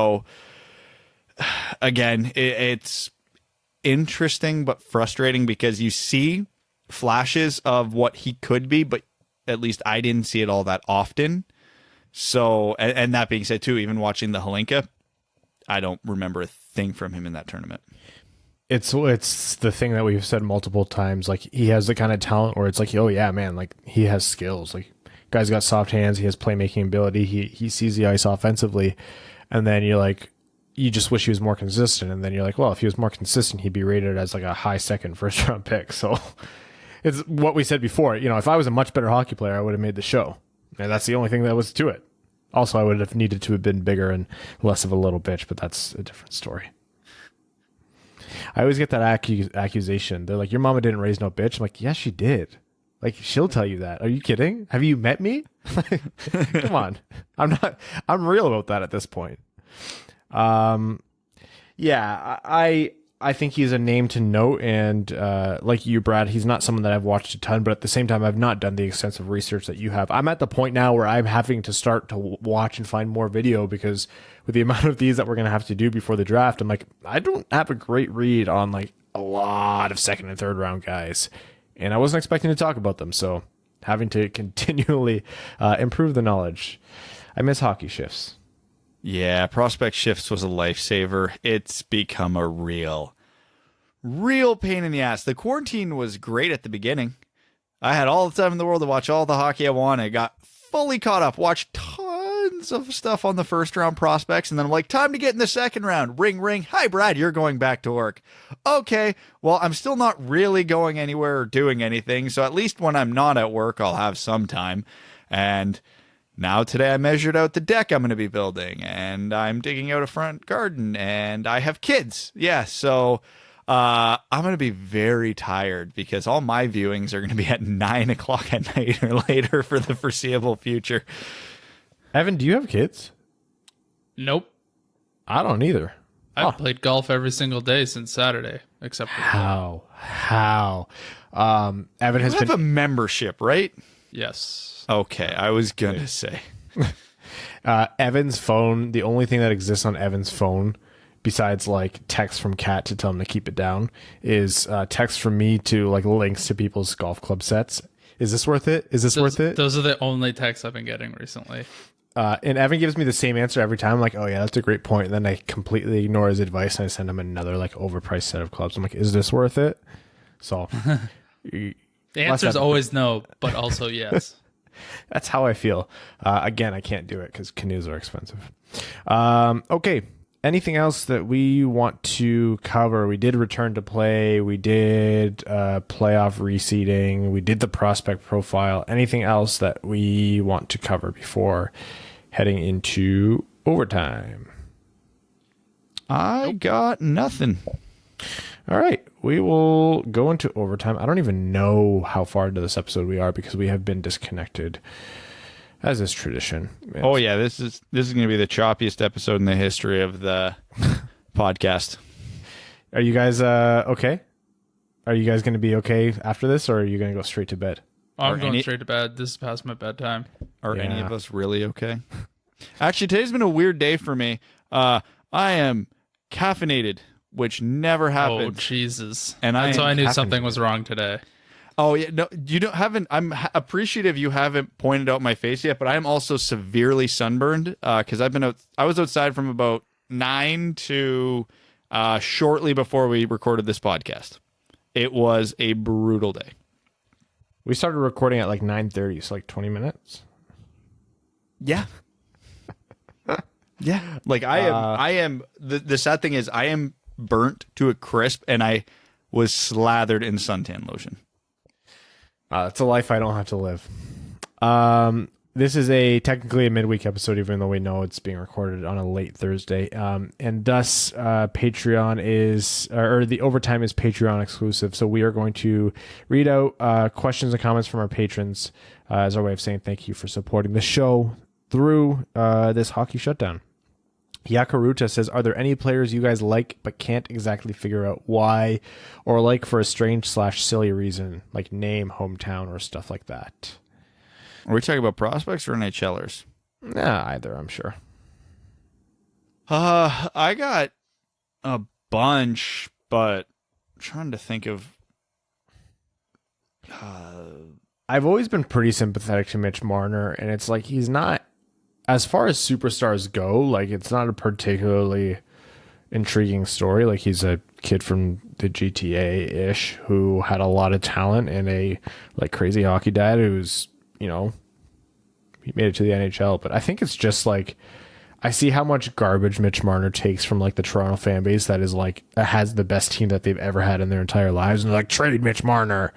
interesting but frustrating because you see flashes of what he could be, but at least I didn't see it all that often. So, and that being said too, even watching the Hlinka, I don't remember a thing from him in that tournament. It's the thing that we've said multiple times. Like, he has the kind of talent where it's like, oh yeah, man, like he has skills. Like, guy's got soft hands. He has playmaking ability. He sees the ice offensively, and then you're like, you just wish he was more consistent. And then you're like, well, if he was more consistent, he'd be rated as like a high second, first round pick. So it's what we said before. You know, if I was a much better hockey player, I would have made the show. And that's the only thing that was to it. Also, I would have needed to have been bigger and less of a little bitch, but that's a different story. I always get that accusation. They're like, your mama didn't raise no bitch. I'm like, yes, she did. Like, she'll tell you that. Are you kidding? Have you met me? Come on. I'm real about that at this point. Yeah, I think he's a name to note, and like you, Brad, he's not someone that I've watched a ton, but at the same time, I've not done the extensive research that you have. I'm at the point now where I'm having to start to watch and find more video, because with the amount of these that we're going to have to do before the draft, I'm like, I don't have a great read on like a lot of second and third round guys, and I wasn't expecting to talk about them, so having to continually improve the knowledge. I miss hockey shifts. Yeah, prospect shifts was a lifesaver. It's become a real pain in the ass. The quarantine was great at the beginning. I had all the time in the world to watch all the hockey I wanted. Got fully caught up, watched tons of stuff on the first round prospects, and then I'm like, time to get in the second round. Ring, ring. Hi, Brad, you're going back to work. Okay, well, I'm still not really going anywhere or doing anything, so at least when I'm not at work, I'll have some time. And now today I measured out the deck I'm going to be building, and I'm digging out a front garden, and I have kids. Yeah, so I'm going to be very tired because all my viewings are going to be at 9 o'clock at night or later for the foreseeable future. Evan, do you have kids? Nope. I don't either. I've played golf every single day since Saturday, except for How? Evan has have a membership, right? Yes. Okay, I was going to say. Evan's phone, the only thing that exists on Evan's phone, besides like text from Kat to tell him to keep it down, is text from me to like links to people's golf club sets. Is this worth it? Is this worth it? Those are the only texts I've been getting recently. And Evan gives me the same answer every time. I'm like, oh yeah, that's a great point. And then I completely ignore his advice and I send him another like overpriced set of clubs. I'm like, is this worth it? So The answer is always no, but also yes. that's how I feel. Again, I can't do it because canoes are expensive. Okay. Anything else that we want to cover? We did return to play. We did playoff reseeding. We did the prospect profile. Anything else that we want to cover before heading into overtime? I got nothing. All right. We will go into overtime. I don't even know how far into this episode we are because we have been disconnected, as is tradition. Oh yeah, this is going to be the choppiest episode in the history of the podcast. Are you guys okay? Are you guys going to be okay after this, or are you going to go straight to bed? I'm going straight to bed. This is past my bedtime. Are any of us really okay? Actually, today's been a weird day for me. I am caffeinated, which never happens. Oh Jesus! And that's why I knew caffeinated. something was wrong today. Oh yeah, no, I'm appreciative you haven't pointed out my face yet, but I am also severely sunburned because I was outside from about 9 to shortly before we recorded this podcast. It was a brutal day. We started recording at like 9:30, so like 20 minutes. Yeah. Yeah. Like I am the sad thing is I am burnt to a crisp and I was slathered in suntan lotion. It's a life I don't have to live. This is technically a midweek episode, even though we know it's being recorded on a late Thursday. And thus, Patreon or the overtime is Patreon exclusive. So we are going to read out questions and comments from our patrons as our way of saying thank you for supporting the show through this hockey shutdown. Yakaruta says, are there any players you guys like but can't exactly figure out why, or like for a strange / silly reason, like name, hometown, or stuff like that? Are we talking about prospects or NHLers? Nah, either, I'm sure. I got a bunch, but I'm trying to think of. I've always been pretty sympathetic to Mitch Marner, and it's like he's not, as far as superstars go, like it's not a particularly intriguing story. Like he's a kid from the GTA-ish who had a lot of talent and a like crazy hockey dad who's, you know, he made it to the NHL. But I think it's just like, I see how much garbage Mitch Marner takes from like the Toronto fan base that is like, has the best team that they've ever had in their entire lives. And they're like, trade Mitch Marner.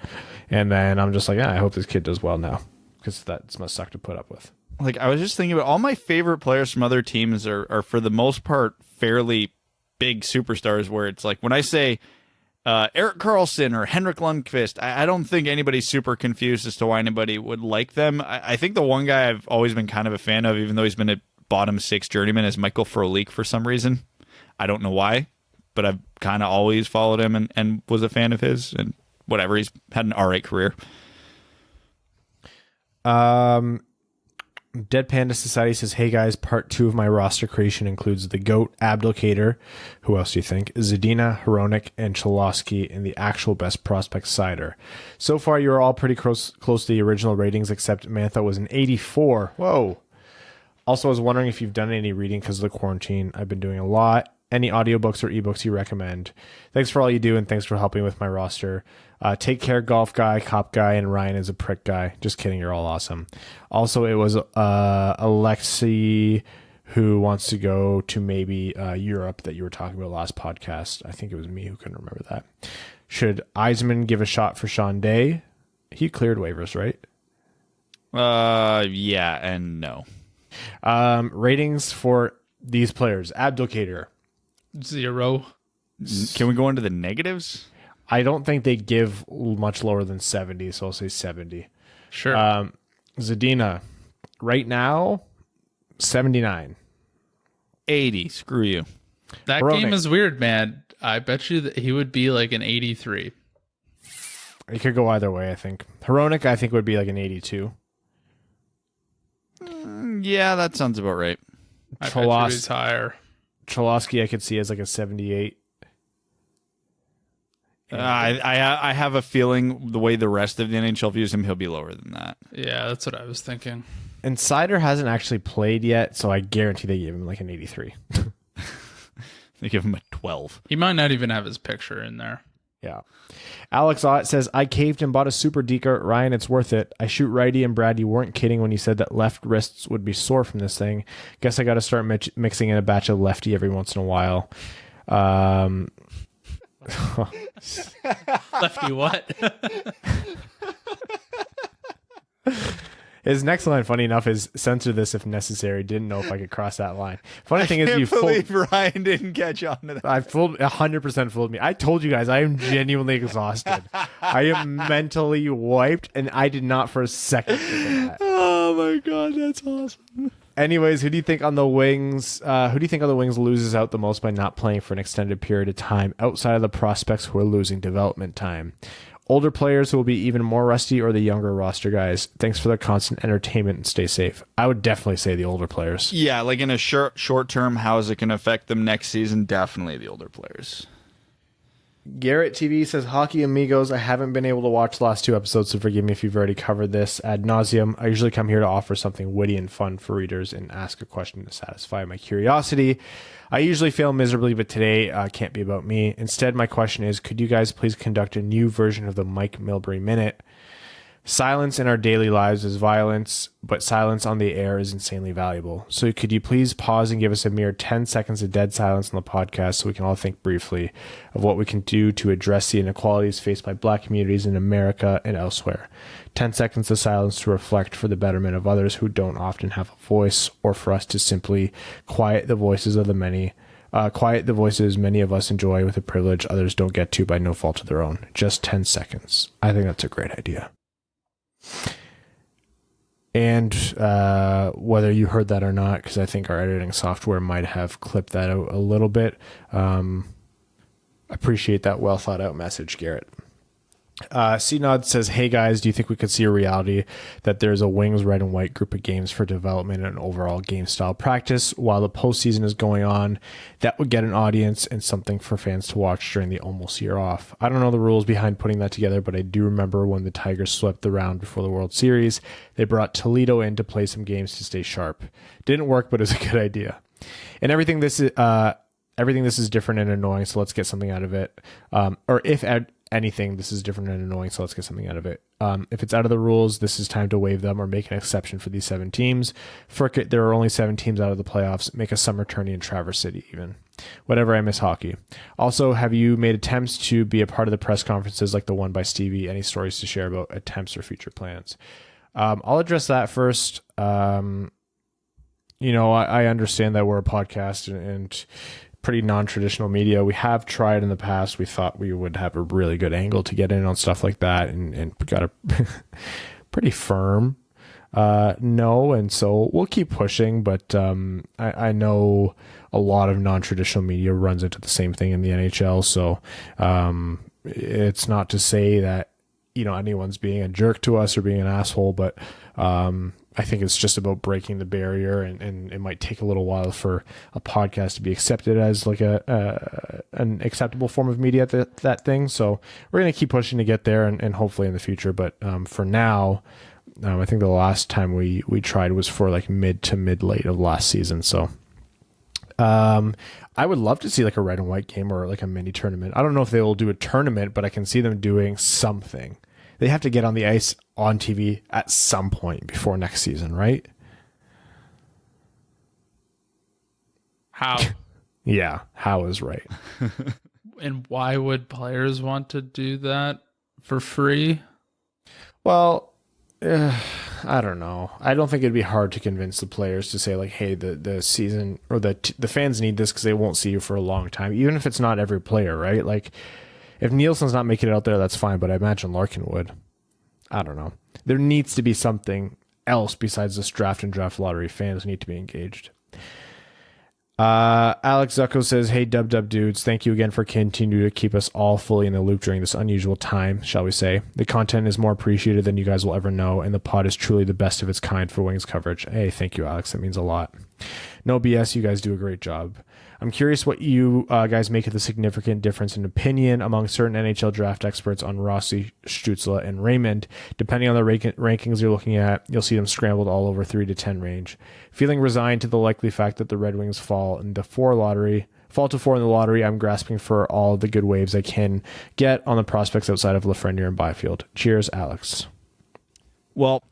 And then I'm just like, yeah, I hope this kid does well now, because that must suck to put up with. Like, I was just thinking about all my favorite players from other teams are for the most part fairly big superstars, where it's like when I say Erik Karlsson or Henrik Lundqvist, I don't think anybody's super confused as to why anybody would like them. I think the one guy I've always been kind of a fan of, even though he's been a bottom 6 journeyman, is Michael Frolik for some reason. I don't know why, but I've kind of always followed him and was a fan of his, and whatever. He's had an all right career. Dead Panda Society says, hey guys, part 2 of my roster creation includes the GOAT, Abdelkader, who else do you think? Zadina, Hronek, and Cholowski, and the actual best prospect Sider. So far, you're all pretty close to the original ratings, except Mantha was an 84. Whoa. Also, I was wondering if you've done any reading because of the quarantine. I've been doing a lot. Any audiobooks or ebooks you recommend? Thanks for all you do, and thanks for helping with my roster. Take care, Golf Guy, Cop Guy, and Ryan is a prick guy. Just kidding, you're all awesome. Also, it was Alexi who wants to go to maybe Europe that you were talking about last podcast. I think it was me who couldn't remember that. Should Eisman give a shot for Sean Day? He cleared waivers, right? Yeah and no. Ratings for these players. Abdelkader. 0. Can we go into the negatives? I don't think they give much lower than 70, so I'll say 70. Sure. Zadina, right now, 79. 80. Screw you. That Hronek. game is weird, man. I bet you that he would be like an 83. It could go either way, I think. Hronek, I think, would be like an 82. Yeah, that sounds about right. I bet you he's higher. Cholowski, I could see as like a 78. I have a feeling the way the rest of the NHL views him, he'll be lower than that. Yeah, that's what I was thinking. And Sider hasn't actually played yet, so I guarantee they gave him like an 83. They give him a 12. He might not even have his picture in there. Yeah. Alex Ott says, I caved and bought a super deker. Ryan, it's worth it. I shoot righty, and Brad, you weren't kidding when you said that left wrists would be sore from this thing. Guess I got to start mixing in a batch of lefty every once in a while. Lefty what? His next line, funny enough, is censor this if necessary. Didn't know if I could cross that line. Funny thing is, I can't believe Ryan didn't catch on to that. I 100% fooled me. I told you guys I am genuinely exhausted. I am mentally wiped, and I did not for a second think of that. Oh my god, that's awesome. Anyways, who do you think on the Wings? Who do you think on the Wings loses out the most by not playing for an extended period of time outside of the prospects who are losing development time? Older players who will be even more rusty, or the younger roster guys? Thanks for the constant entertainment and stay safe. I would definitely say the older players. Yeah, like in a short term, how is it going to affect them next season? Definitely the older players. Garrett TV says, Hockey Amigos, I haven't been able to watch the last 2 episodes, so forgive me if you've already covered this ad nauseum. I usually come here to offer something witty and fun for readers and ask a question to satisfy my curiosity. I usually fail miserably, but today can't be about me. Instead, my question is, could you guys please conduct a new version of the Mike Milbury Minute? Silence in our daily lives is violence, but silence on the air is insanely valuable. So could you please pause and give us a mere 10 seconds of dead silence on the podcast so we can all think briefly of what we can do to address the inequalities faced by Black communities in America and elsewhere. 10 seconds of silence to reflect for the betterment of others who don't often have a voice, or for us to simply quiet the voices of the many. Quiet the voices many of us enjoy with a privilege others don't get to by no fault of their own. Just 10 seconds. I think that's a great idea. And whether you heard that or not, because I think our editing software might have clipped that out a little bit. Appreciate that well thought out message, Garrett. C-Nod says, hey guys, do you think we could see a reality that there's a Wings red and white group of games for development and overall game style practice while the postseason is going on? That would get an audience and something for fans to watch during the almost year off. I don't know the rules behind putting that together, but I do remember when the Tigers swept the round before the World Series, they brought Toledo in to play some games to stay sharp. Didn't work, but it was a good idea. And everything this is different and annoying, so let's get something out of it. Or if anything, this is different and annoying, so let's get something out of it. If it's out of the rules, this is time to waive them or make an exception for these 7 teams. Frick it, there are only 7 teams out of the playoffs. Make a summer tourney in Traverse City even. Whatever, I miss hockey. Also, have you made attempts to be a part of the press conferences like the one by Stevie? Any stories to share about attempts or future plans? I'll address that first. I understand that we're a podcast and pretty non-traditional media. We have tried in the past. We thought we would have a really good angle to get in on stuff like that, and got a pretty firm no. And so we'll keep pushing, but I know a lot of non-traditional media runs into the same thing in the NHL. So it's not to say that anyone's being a jerk to us or being an asshole, but I think it's just about breaking the barrier, and it might take a little while for a podcast to be accepted as like an acceptable form of media at that thing. So we're going to keep pushing to get there, and hopefully in the future. But for now, I think the last time we tried was for like mid to mid-late of last season. So I would love to see like a red and white game or like a mini tournament. I don't know if they will do a tournament, but I can see them doing something. They have to get on the ice on TV at some point before next season, right? How? Yeah, how is right. And why would players want to do that for free? Well, I don't know. I don't think it'd be hard to convince the players to say like, hey, the season or the fans need this because they won't see you for a long time, even if it's not every player, right? Like, if Nielsen's not making it out there, that's fine, but I imagine Larkin would. I don't know. There needs to be something else besides this draft and draft lottery. Fans need to be engaged. Alex Zucco says, hey, dub dudes, thank you again for continuing to keep us all fully in the loop during this unusual time, shall we say. The content is more appreciated than you guys will ever know, and the pod is truly the best of its kind for Wings coverage. Hey, thank you, Alex. That means a lot. No BS, you guys do a great job. I'm curious what you guys make of the significant difference in opinion among certain NHL draft experts on Rossi, Stützle, and Raymond. Depending on the rankings you're looking at, you'll see them scrambled all over 3 to 10 range. Feeling resigned to the likely fact that the Red Wings fall to 4 in the lottery, I'm grasping for all the good waves I can get on the prospects outside of Lafreniere and Byfield. Cheers, Alex. Well,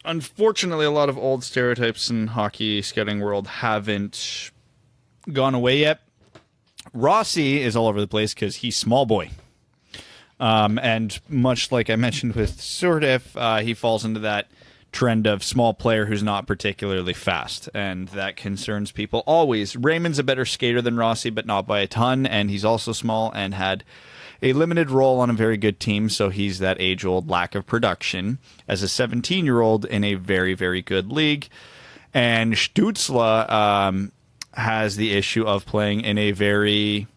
unfortunately, a lot of old stereotypes in hockey scouting world haven't gone away yet. Rossi is all over the place because he's small boy. And much like I mentioned with Surdiff, he falls into that trend of small player who's not particularly fast, and that concerns people always. Raymond's a better skater than Rossi, but not by a ton, and he's also small and had a limited role on a very good team, so he's that age-old lack of production as a 17-year-old in a very, very good league. And Stützle has the issue of playing in a very,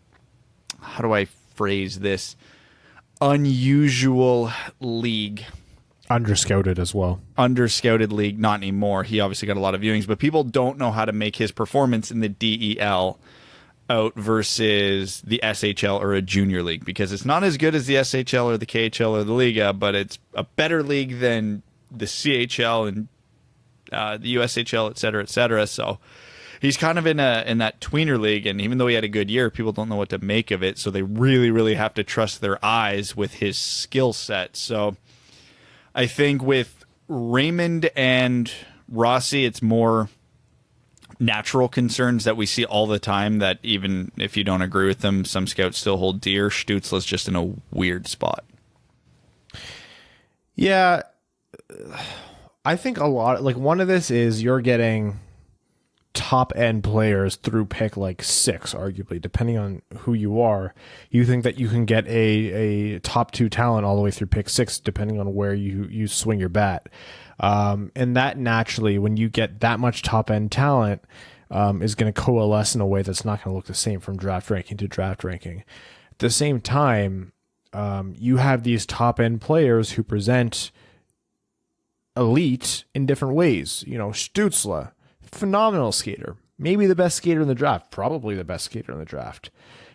how do I phrase this, unusual league. Underscouted as well. Underscouted league, not anymore. He obviously got a lot of viewings, but people don't know how to make his performance in the DEL out versus the SHL or a junior league, because it's not as good as the SHL or the KHL or the Liga, but it's a better league than the CHL and the USHL, et cetera, et cetera. So he's kind of in that tweener league, and even though he had a good year, people don't know what to make of it, so they really, really have to trust their eyes with his skill set. So I think with Raymond and Rossi, it's more natural concerns that we see all the time that even if you don't agree with them, some scouts still hold dear. Stützle's just in a weird spot. Yeah, I think a lot, like one of this is you're getting top end players through pick like 6, arguably, depending on who you are. You think that you can get a top 2 talent all the way through pick 6, depending on where you swing your bat. And that naturally, when you get that much top end talent, is going to coalesce in a way that's not going to look the same from draft ranking to draft ranking. At the same time, you have these top end players who present elite in different ways. You know, Stützle, phenomenal skater, maybe the best skater in the draft, probably the best skater in the draft.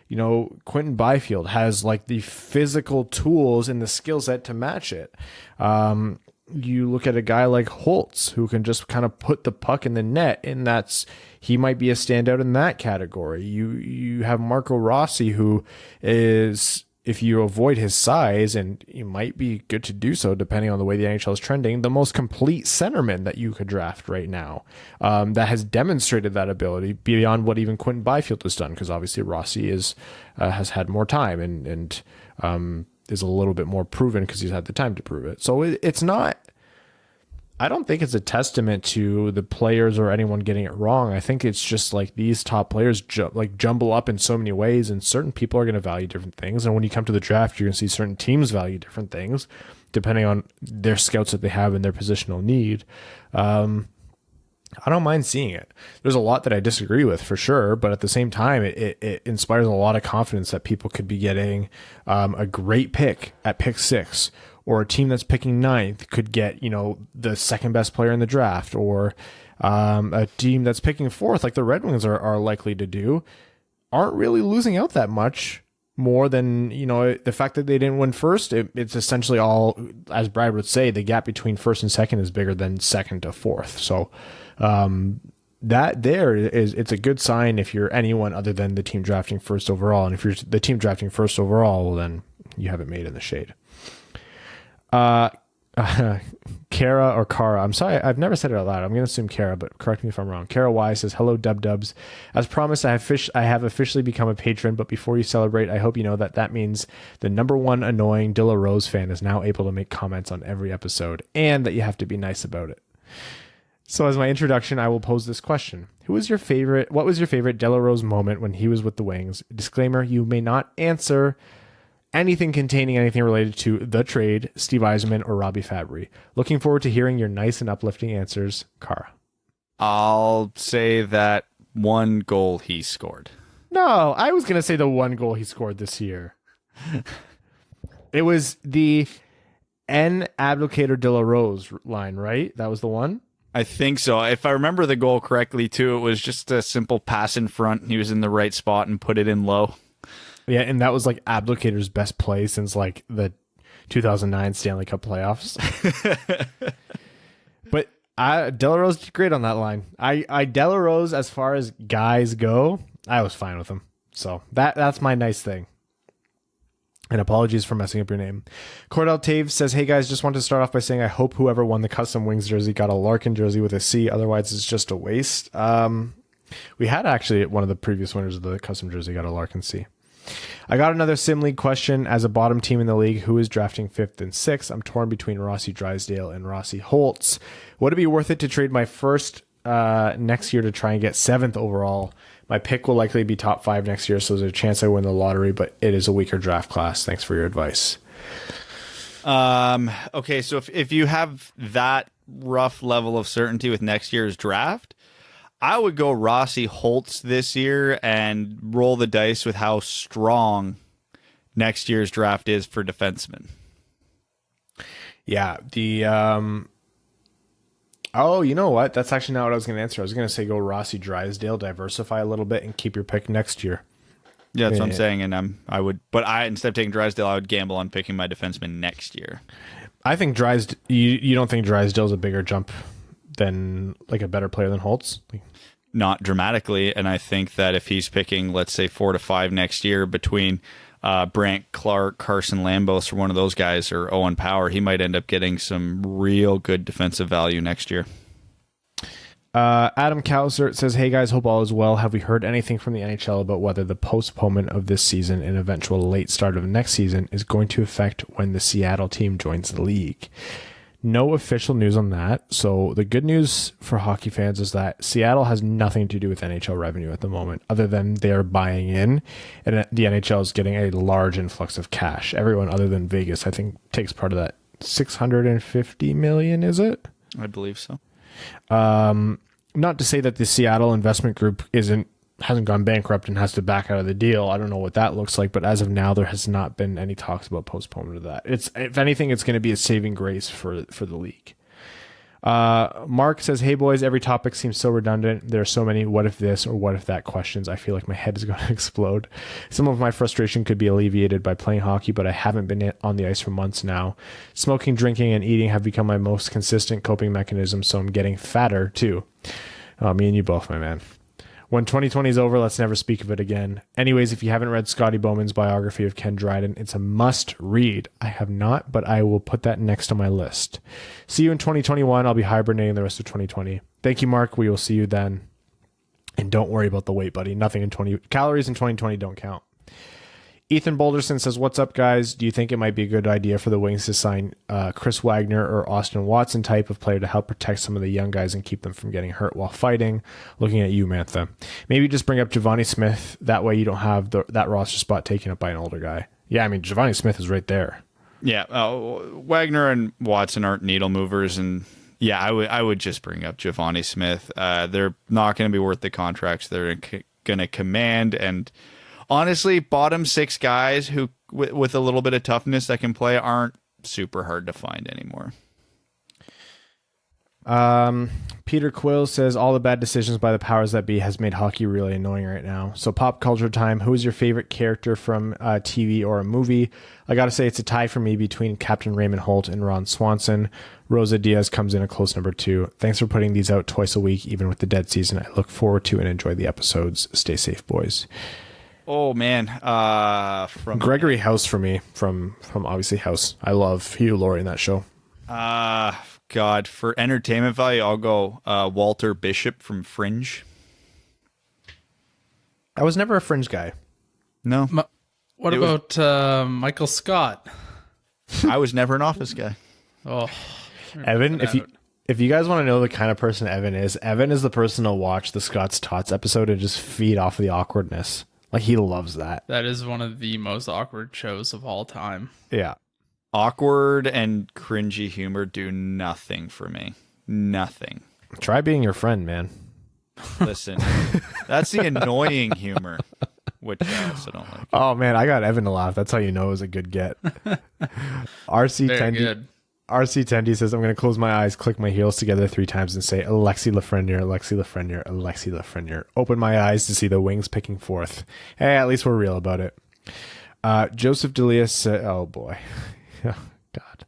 You know, Quinton Byfield has like the physical tools and the skill set to match it. You look at a guy like Holtz, who can just kind of put the puck in the net, and he might be a standout in that category. You have Marco Rossi, who is, if you avoid his size, and you might be good to do so depending on the way the NHL is trending, the most complete centerman that you could draft right now, that has demonstrated that ability beyond what even Quinton Byfield has done, because obviously Rossi has had more time and is a little bit more proven because he's had the time to prove it. So it's not, I don't think it's a testament to the players or anyone getting it wrong. I think it's just like these top players jumble up in so many ways, and certain people are going to value different things. And when you come to the draft, you're going to see certain teams value different things depending on their scouts that they have and their positional need. I don't mind seeing it. There's a lot that I disagree with for sure, but at the same time, it inspires a lot of confidence that people could be getting a great pick at pick 6, or a team that's picking 9th could get, you know, the second best player in the draft, or a team that's picking 4th, like the Red Wings are likely to do, aren't really losing out that much more than, you know, the fact that they didn't win first. It's essentially all, as Brad would say, the gap between first and second is bigger than second to 4th. So that there is, it's a good sign if you're anyone other than the team drafting first overall. And if you're the team drafting first overall, well, then you have it made in the shade. Kara or Kara, I'm sorry, I've never said it out loud. I'm going to assume Kara, but correct me if I'm wrong. Kara Y says, hello, Dubs. As promised, I have officially become a patron, but before you celebrate, I hope you know that means the number one annoying De La Rose fan is now able to make comments on every episode, and that you have to be nice about it. So as my introduction, I will pose this question. What was your favorite De La Rose moment when he was with the Wings? Disclaimer, you may not answer anything containing anything related to the trade, Steve Yzerman, or Robbie Fabry. Looking forward to hearing your nice and uplifting answers, Kara. I'll say that one goal he scored. No, I was going to say the one goal he scored this year. It was the N. Abdelkader De La Rose line, right? That was the one? I think so. If I remember the goal correctly, too, it was just a simple pass in front. He was in the right spot and put it in low. Yeah, and that was like Abdelkader's best play since like the 2009 Stanley Cup playoffs. But Delarose did great on that line. Delarose, as far as guys go, I was fine with him. So that's my nice thing. And apologies for messing up your name. Cordell Taves says, hey guys, just want to start off by saying I hope whoever won the custom Wings jersey got a Larkin jersey with a C. Otherwise, it's just a waste. We had actually one of the previous winners of the custom jersey got a Larkin C. I got another Sim League question. As a bottom team in the league, who is drafting 5th and 6th? I'm torn between Rossi Drysdale and Rossi Holtz. Would it be worth it to trade my first next year to try and get 7th overall? My pick will likely be top 5 next year, so there's a chance I win the lottery, but it is a weaker draft class. Thanks for your advice. Okay, so if you have that rough level of certainty with next year's draft, I would go Rossi Holtz this year and roll the dice with how strong next year's draft is for defensemen. Yeah, oh, you know what? That's actually not what I was going to answer. I was going to say go Rossi Drysdale, diversify a little bit, and keep your pick next year. Yeah, that's what I'm saying. And instead of taking Drysdale, I would gamble on picking my defenseman next year. I think you don't think Drysdale's a bigger jump than like a better player than Holtz? Not dramatically. And I think that if he's picking, let's say 4 to 5 next year between Brandt Clark, Carson Lambos, or one of those guys, or Owen Power, he might end up getting some real good defensive value next year. Adam Cowsert says, hey guys, hope all is well. Have we heard anything from the NHL about whether the postponement of this season and eventual late start of next season is going to affect when the Seattle team joins the league? No official news on that. So the good news for hockey fans is that Seattle has nothing to do with NHL revenue at the moment, other than they are buying in, and the NHL is getting a large influx of cash. Everyone other than Vegas, I think, takes part of that. $650 million, is it? I believe so. Not to say that the Seattle investment group hasn't gone bankrupt and has to back out of the deal. I don't know what that looks like, but as of now, there has not been any talks about postponement of that. If anything, it's going to be a saving grace for the league. Mark says, hey boys, every topic seems so redundant. There are so many what if this or what if that questions. I feel like my head is going to explode. Some of my frustration could be alleviated by playing hockey, but I haven't been on the ice for months now. Smoking, drinking, and eating have become my most consistent coping mechanism, so I'm getting fatter too. Me and you both, my man. When 2020 is over, let's never speak of it again. Anyways, if you haven't read Scotty Bowman's biography of Ken Dryden, it's a must read. I have not, but I will put that next on my list. See you in 2021. I'll be hibernating the rest of 2020. Thank you, Mark. We will see you then. And don't worry about the weight, buddy. Calories in 2020 don't count. Ethan Boulderson says, what's up, guys? Do you think it might be a good idea for the Wings to sign Chris Wagner or Austin Watson type of player to help protect some of the young guys and keep them from getting hurt while fighting? Looking at you, Mantha. Maybe just bring up Giovanni Smith. That way you don't have that roster spot taken up by an older guy. Yeah, I mean, Giovanni Smith is right there. Yeah, Wagner and Watson aren't needle movers, and yeah, I would just bring up Giovanni Smith. They're not going to be worth the contracts they're going to command, and honestly, bottom 6 guys who with a little bit of toughness that can play aren't super hard to find anymore. Peter Quill says, all the bad decisions by the powers that be has made hockey really annoying right now. So pop culture time. Who is your favorite character from TV or a movie? I got to say it's a tie for me between Captain Raymond Holt and Ron Swanson. Rosa Diaz comes in a close number 2. Thanks for putting these out twice a week, even with the dead season. I look forward to and enjoy the episodes. Stay safe, boys. Oh man, from Gregory House for me, from obviously House. I love Hugh Laurie in that show. God, for entertainment value, I'll go Walter Bishop from Fringe. I was never a Fringe guy. No. What about Michael Scott? I was never an Office guy. Oh, Evan, if you guys want to know the kind of person Evan is the person to watch the Scott's Tots episode and just feed off the awkwardness. Like, he loves that. That is one of the most awkward shows of all time. Yeah. Awkward and cringy humor do nothing for me. Nothing. Try being your friend, man. Listen, that's the annoying humor, which I also don't like. Oh, man, I got Evan to laugh. That's how you know it was a good get. Very good. RC Tendy says, I'm going to close my eyes, click my heels together 3 times and say, Alexi Lafreniere, Alexi Lafreniere, Alexi Lafreniere. Open my eyes to see the wings picking forth. Hey, at least we're real about it. Joseph Delia said, oh boy. Oh, God.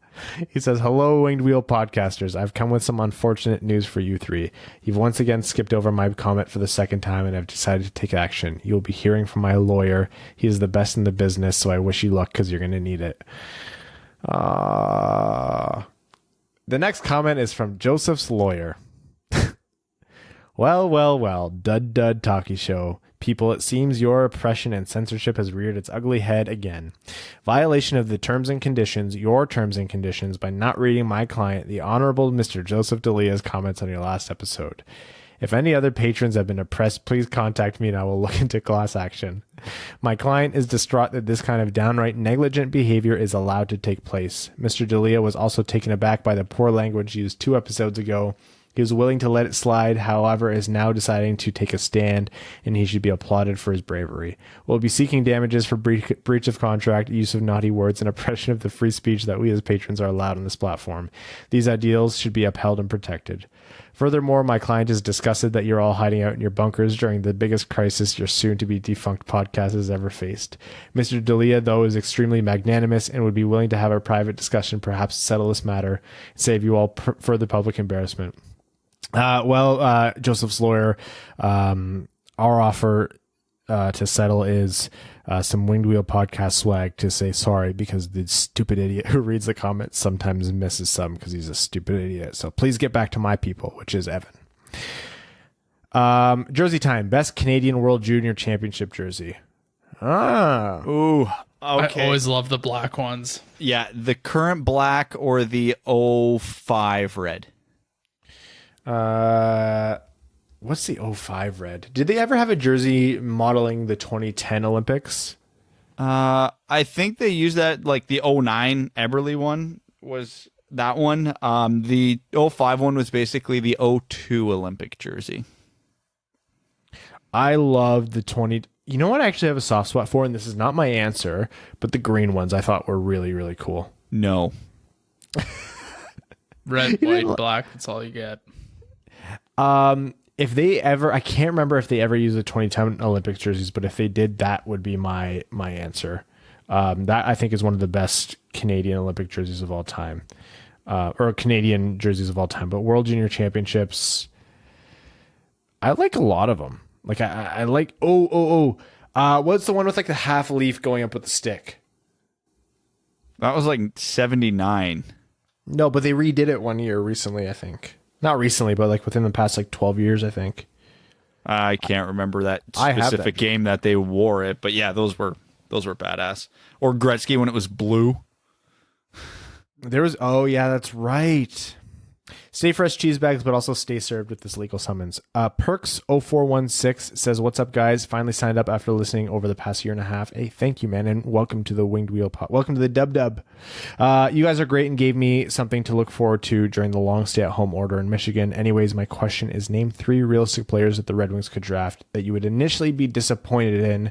He says, hello, Winged Wheel podcasters. I've come with some unfortunate news for you 3. You've once again skipped over my comment for the second time and have decided to take action. You'll be hearing from my lawyer. He is the best in the business, so I wish you luck because you're going to need it. The next comment is from Joseph's lawyer. Well, dud talkie show. People, it seems your oppression and censorship has reared its ugly head again. Violation of the terms and conditions, your terms and conditions, by not reading my client, the Honorable Mr. Joseph Delia's comments on your last episode. If any other patrons have been oppressed, please contact me and I will look into class action. My client is distraught that this kind of downright negligent behavior is allowed to take place. Mr. Delia was also taken aback by the poor language used 2 episodes ago. He was willing to let it slide, however, is now deciding to take a stand, and he should be applauded for his bravery. We'll be seeking damages for breach of contract, use of naughty words, and oppression of the free speech that we as patrons are allowed on this platform. These ideals should be upheld and protected. Furthermore, my client is disgusted that you're all hiding out in your bunkers during the biggest crisis your soon-to-be defunct podcast has ever faced. Mr. Delia, though, is extremely magnanimous and would be willing to have a private discussion, perhaps settle this matter, and save you all further public embarrassment. Joseph's lawyer, our offer to settle is some Winged Wheel podcast swag to say sorry because the stupid idiot who reads the comments sometimes misses some because he's a stupid idiot. So please get back to my people, which is Evan. Jersey time, best Canadian World Junior Championship jersey. Ooh, okay. I always love the black ones. Yeah, the current black or the 05 red. What's the 05 red? Did they ever have a jersey modeling the 2010 Olympics? I think they used that, like the 09 Eberle one was that one. The 05 one was basically the 02 Olympic jersey. I love the 20. You know what I actually have a soft spot for, and this is not my answer, but the green ones I thought were really, really cool. No. Red, white, black. That's all you get. If they ever, I can't remember if they ever used the 2010 Olympic jerseys, but if they did, that would be my answer. That I think is one of the best Canadian Olympic jerseys of all time, or Canadian jerseys of all time. But World Junior Championships, I like a lot of them. Like I like what's the one with like the half leaf going up with the stick? That was like 79. No, but they redid it one year recently, I think. Not recently, but like within the past like 12 years, I think. I can't remember that specific game that they wore it, but yeah, those were badass. Or Gretzky when it was blue. There was that's right. Stay fresh cheese bags, but also stay served with this legal summons. Perks0416 says, "What's up, guys? Finally signed up after listening over the past year and a half. Hey, thank you, man, and welcome to the Winged Wheel Pod. Welcome to the Dub. You guys are great and gave me something to look forward to during the long stay-at-home order in Michigan. Anyways, my question is: name 3 realistic players that the Red Wings could draft that you would initially be disappointed in.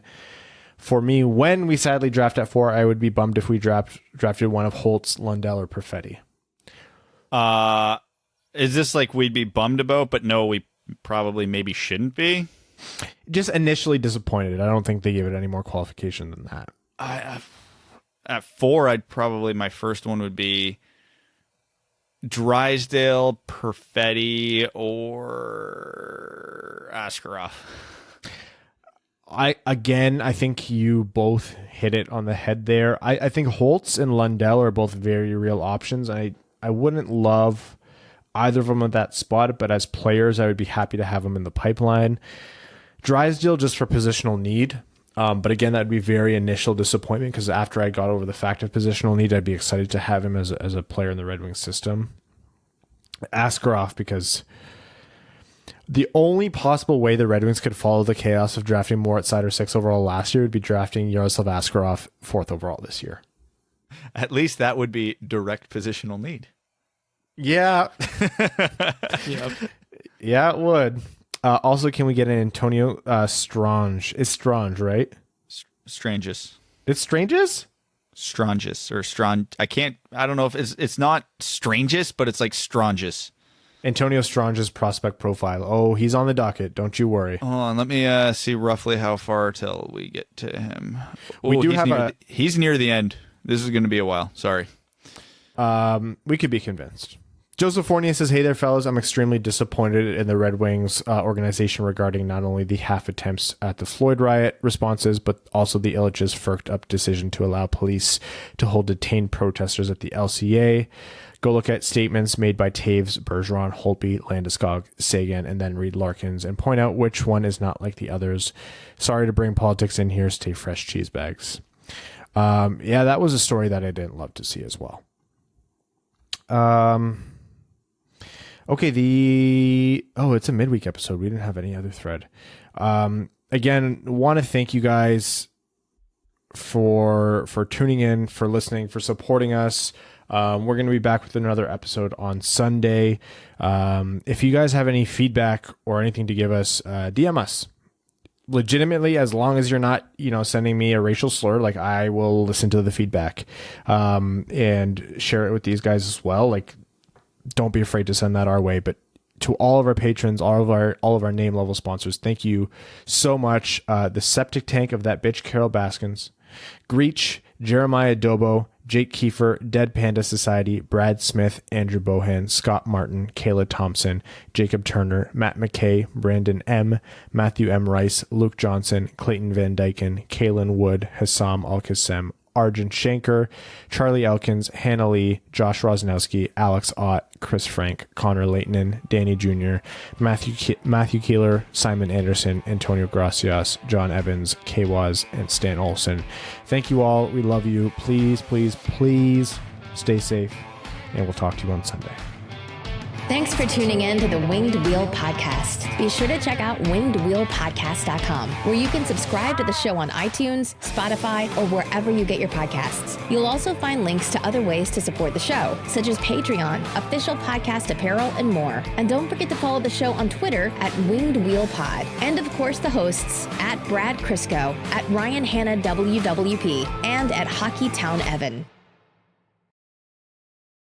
For me, when we sadly draft at 4, I would be bummed if we drafted one of Holtz, Lundell, or Perfetti." Is this like we'd be bummed about, but no, we probably maybe shouldn't be? Just initially disappointed. I don't think they gave it any more qualification than that. At 4, I'd probably, my first one would be Drysdale, Perfetti, or Askarov. I think you both hit it on the head there. I think Holtz and Lundell are both very real options. I wouldn't love either of them at that spot, but as players, I would be happy to have them in the pipeline. Drysdale just for positional need. But again, that'd be very initial disappointment because after I got over the fact of positional need, I'd be excited to have him as a player in the Red Wings system. Askarov, because the only possible way the Red Wings could follow the chaos of drafting Moritz Seider 6 overall last year would be drafting Yaroslav Askarov 4th overall this year. At least that would be direct positional need. Yeah. Yep. Yeah, it would. Also, can we get an Antonio Strange? It's Strange, right? Stranges. It's Stranges? Strangus or Strong. I don't know if it's not strangest, but it's like Strangus. Antonio Strange's prospect profile. Oh, he's on the docket. Don't you worry. Hold on, let me see roughly how far till we get to him. We do have he's near the end. This is going to be a while. Sorry. We could be convinced. Joseph Fournier says, "Hey there, fellas. I'm extremely disappointed in the Red Wings organization regarding not only the half attempts at the Floyd riot responses, but also the Ilitch's firked up decision to allow police to hold detained protesters at the LCA. Go look at statements made by Taves, Bergeron, Holtby, Landeskog, Sagan, and then read Larkins and point out which one is not like the others. Sorry to bring politics in here. Stay fresh, cheese bags." Yeah, that was a story that I didn't love to see as well. Okay, it's a midweek episode. We didn't have any other thread. Again, want to thank you guys for tuning in, for listening, for supporting us. We're going to be back with another episode on Sunday. If you guys have any feedback or anything to give us, DM us. Legitimately, as long as you're not, sending me a racial slur, like, I will listen to the feedback, and share it with these guys as well. Like, don't be afraid to send that our way. But to all of our patrons, all of our name level sponsors, thank you so much. The septic tank of that bitch, Carol Baskins, Greach, Jeremiah Dobo, Jake Kiefer, Dead Panda Society, Brad Smith, Andrew Bohan, Scott Martin, Kayla Thompson, Jacob Turner, Matt McKay, Brandon M., Matthew M. Rice, Luke Johnson, Clayton Van Dyken, Kaylin Wood, Hassam Al-Qassem, Arjun Shanker, Charlie Elkins, Hannah Lee, Josh Rosnowski, Alex Ott, Chris Frank, Connor Leighton, Danny Jr., Matthew Keeler, Simon Anderson, Antonio Gracias, John Evans, Kwaz, and Stan Olson. Thank you all. We love you. Please, please, please stay safe, and we'll talk to you on Sunday. Thanks for tuning in to the Winged Wheel Podcast. Be sure to check out wingedwheelpodcast.com, where you can subscribe to the show on iTunes, Spotify, or wherever you get your podcasts. You'll also find links to other ways to support the show, such as Patreon, official podcast apparel, and more. And don't forget to follow the show on Twitter at Winged Wheel Pod. And of course, the hosts at Brad Crisco, at Ryan Hanna WWP, and at Hockey Town Evan.